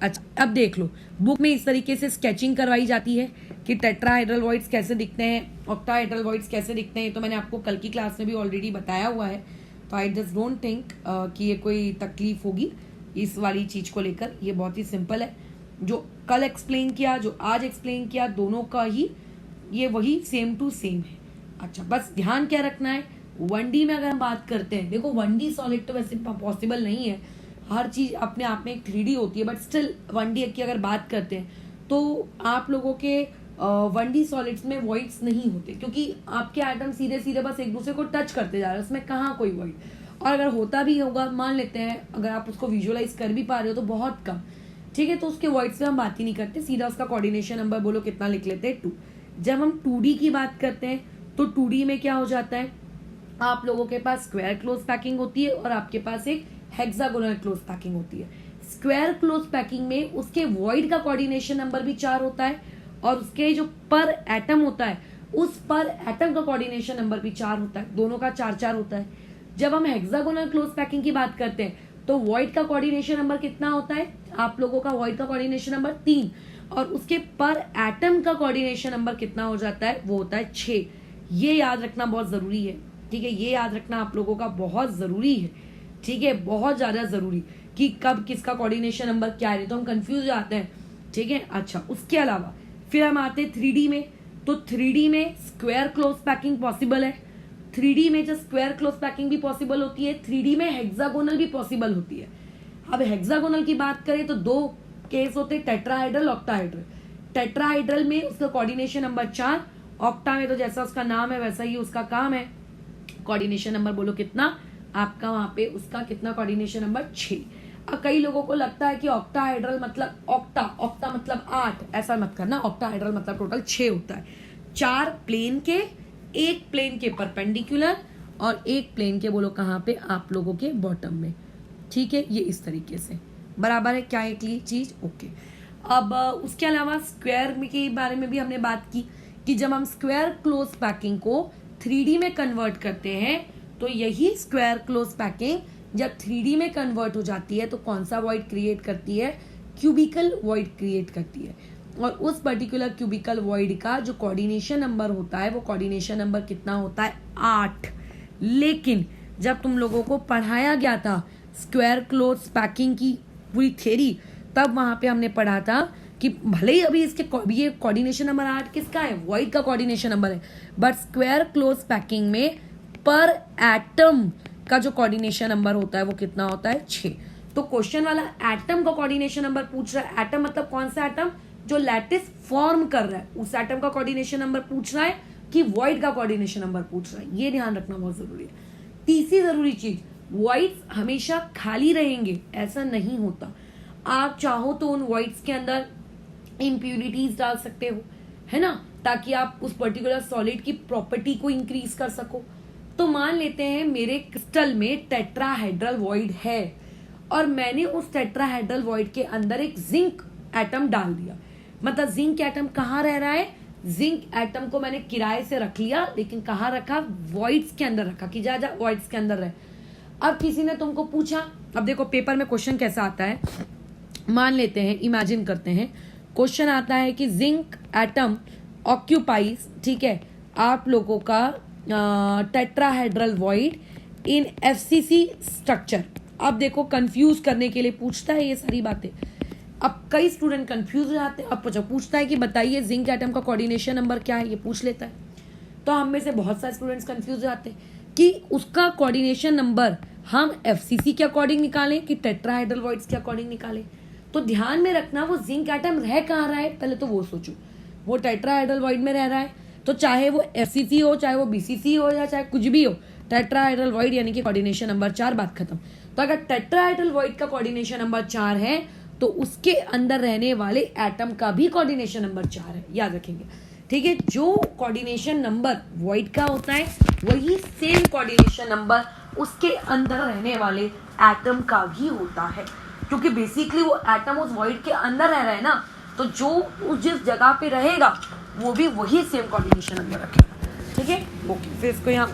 अच्छा अब देख लो, बुक में इस तरीके से स्केचिंग करवाई जाती है कि टेट्राहेड्रल वॉइड्स कैसे दिखते हैं, ऑक्टाहेड्रल वॉइड्स कैसे दिखते हैं। तो मैंने आपको कल की क्लास में भी ऑलरेडी बताया हुआ है, तो आई जस्ट डोंट थिंक कि ये कोई तकलीफ होगी इस वाली चीज को लेकर। ये बहुत ही सिंपल है, जो कल एक्सप्लेन किया, जो आज एक्सप्लेन किया, दोनों का ही ये वही सेम टू सेम है। अच्छा बस ध्यान क्या रखना है, 1D में अगर हम बात करते हैं, देखो 1D सॉलिड तो वैसे पॉसिबल नहीं है, हर चीज अपने आप में एक 3D होती है, बट स्टिल 1D की अगर बात करते हैं तो आप लोगों के 1D सॉलिड्स में वॉइड्स नहीं होते, क्योंकि आपके एटम सीधे सीधे बस एक दूसरे को टच करते जा रहे हैं, उसमें कहाँ कोई वॉइड। और अगर होता भी होगा, मान लेते हैं अगर आप उसको विजुअलाइज कर भी पा रहे हो तो बहुत कम, ठीक है, तो उसके वॉइड्स में हम बात ही नहीं करते, सीधा उसका कोऑर्डिनेशन नंबर बोलो कितना लिख लेते हैं 2। जब हम 2D की बात करते हैं तो 2D में क्या हो जाता है, आप लोगों के पास स्क्वायर क्लोज पैकिंग होती है और आपके पास एक हेक्सागोनल क्लोज पैकिंग होती है। स्क्वायर क्लोज पैकिंग में उसके वॉइड का कोऑर्डिनेशन नंबर भी 4 होता है और उसके जो पर एटम होता है उस पर एटम का कोऑर्डिनेशन नंबर भी 4 होता है, दोनों का 4-4 होता है। जब हम हेक्सागोनल क्लोज पैकिंग की बात करते हैं तो वॉइड का कोऑर्डिनेशन नंबर कितना होता है, आप लोगों का वॉइड का कोऑर्डिनेशन नंबर 3 और उसके पर एटम का कोऑर्डिनेशन नंबर कितना हो जाता है, वो होता है 6। ये याद रखना बहुत जरूरी है, ठीक है, ये याद रखना आप लोगों का बहुत जरूरी है, ठीक है, बहुत ज्यादा जरूरी कि कब किसका कोऑर्डिनेशन नंबर क्या है, तो हम कंफ्यूज हो जाते हैं, ठीक है। अच्छा, उसके अलावा फिर हम आते हैं 3D में, तो 3D में स्क्वायर क्लोज पैकिंग पॉसिबल है। 3D में जब स्क्वायर क्लोज पैकिंग भी पॉसिबल होती है, 3D में हेक्सागोनल भी पॉसिबल होती है। अब हेक्सागोनल की बात करें तो 2 केस होते हैं, टेट्राहाइड्रल, ऑक्टाहाइड्रल। टेट्राहाइड्रल में उसका कोऑर्डिनेशन नंबर 4, ऑक्टा में तो जैसा उसका नाम है वैसा ही उसका काम है, कोऑर्डिनेशन नंबर बोलो कितना आपका, वहां पे उसका कितना कोऑर्डिनेशन नंबर 6। अब कई लोगों को लगता है कि ऑक्टाहाइड्रल मतलब ऑक्टा मतलब 8, ऐसा मत करना, ऑक्टाहाइड्रल मतलब टोटल 6 होता है। 4 प्लेन के, 1 प्लेन के परपेंडिकुलर और 1 प्लेन के बोलो कहाँ पे, आप लोगों के बॉटम में, ठीक है, ये इस तरीके से बराबर है क्या एक चीज, ओके। अब उसके अलावा स्क्वायर के बारे में भी हमने बात की कि जब हम स्क्वायर क्लोज पैकिंग को 3D में कन्वर्ट करते हैं तो यही स्क्वायर क्लोज पैकिंग जब 3D में कन्वर्ट हो जाती है तो कौन सा वॉइड क्रिएट करती है, क्यूबिकल वॉइड क्रिएट करती है। और उस पर्टिकुलर क्यूबिकल वॉइड का जो कोऑर्डिनेशन नंबर होता है वो कोऑर्डिनेशन नंबर कितना होता है, 8। लेकिन जब तुम लोगों को पढ़ाया गया था स्क्वायर क्लोज पैकिंग की पूरी थ्योरी, तब वहां पे हमने पढ़ा था कि भले ही अभी इसके ये कोऑर्डिनेशन नंबर 8 किसका है, वॉइड का कोऑर्डिनेशन नंबर है, बट स्क्वायर क्लोज पैकिंग में पर एटम का जो कोऑर्डिनेशन नंबर होता है वो कितना होता है, 6। तो क्वेश्चन वाला एटम का कोऑर्डिनेशन नंबर पूछ रहा है, एटम मतलब कौन सा एटम, जो लैटिस फॉर्म कर रहा है उस एटम का कोऑर्डिनेशन नंबर पूछ रहा है कि वॉइड का कोऑर्डिनेशन नंबर पूछ रहा है, ये ध्यान रखना बहुत जरूरी है। तीसरी जरूरी चीज, वॉइड्स हमेशा खाली रहेंगे ऐसा नहीं होता, आप चाहो तो उन वॉइड्स के अंदर इम्प्यूरिटीज डाल सकते हो, है ना, ताकि आप उस पर्टिकुलर सॉलिड की प्रॉपर्टी को इंक्रीज कर सको। तो मान लेते हैं मेरे क्रिस्टल में टेट्राहेड्रल वॉइड है और मैंने उस टेट्राहेड्रल वॉइड के अंदर एक जिंक एटम डाल दिया, मतलब जिंक एटम कहाँ रह रहा है, जिंक एटम को मैंने किराए से रख लिया, लेकिन कहाँ रखा, वॉइड्स के अंदर रखा कि जा वॉइड्स के अंदर रहे। अब किसी ने तुमको पूछा, अब देखो पेपर में क्वेश्चन कैसा आता है, मान लेते हैं, इमेजिन करते हैं, क्वेश्चन आता है कि जिंक एटम ऑक्यूपाइज, ठीक है, आप लोगों का टेट्राहेड्रल वॉइड इन FCC स्ट्रक्चर। अब देखो कंफ्यूज करने के लिए पूछता है ये सारी बातें, अब कई स्टूडेंट कंफ्यूज हो जाते हैं। अब पूछता है कि बताइए जिंक एटम का कोऑर्डिनेशन नंबर क्या है, ये पूछ लेता है, तो हम में से बहुत सारे स्टूडेंट्स कंफ्यूज हो जाते हैं कि उसका कोऑर्डिनेशन नंबर हम FCC के अकॉर्डिंग निकालें कि टेट्राहेड्रल वॉइड्स के अकॉर्डिंग निकालें। तो ध्यान में रखना वो जिंक एटम रह कहाँ रहा है, पहले तो वो सोचो, वो टेट्राहेड्रल वॉइड में रह रहा है, तो चाहे वो FCC हो, चाहे वो BCC हो, या चाहे कुछ भी हो, टेट्राहेड्रल वॉइड यानी कि कोऑर्डिनेशन नंबर 4, बात खत्म। तो अगर टेट्राहेड्रल वॉइड का कोऑर्डिनेशन नंबर 4 है तो उसके अंदर रहने वाले एटम का भी कोऑर्डिनेशन नंबर 4 है, याद रखेंगे, ठीक है। जो कोऑर्डिनेशन नंबर वॉइड का होता है वही सेम कोऑर्डिनेशन नंबर उसके अंदर रहने वाले एटम का भी होता है, क्योंकि बेसिकली वो एटम उस वॉइड के अंदर रह रहा है ना, तो जो जिस जगह पे रहेगा वो भी वही सेम कोऑर्डिनेशन नंबर रखेगा, ठीक है, ओके। फिर इसको यहाँ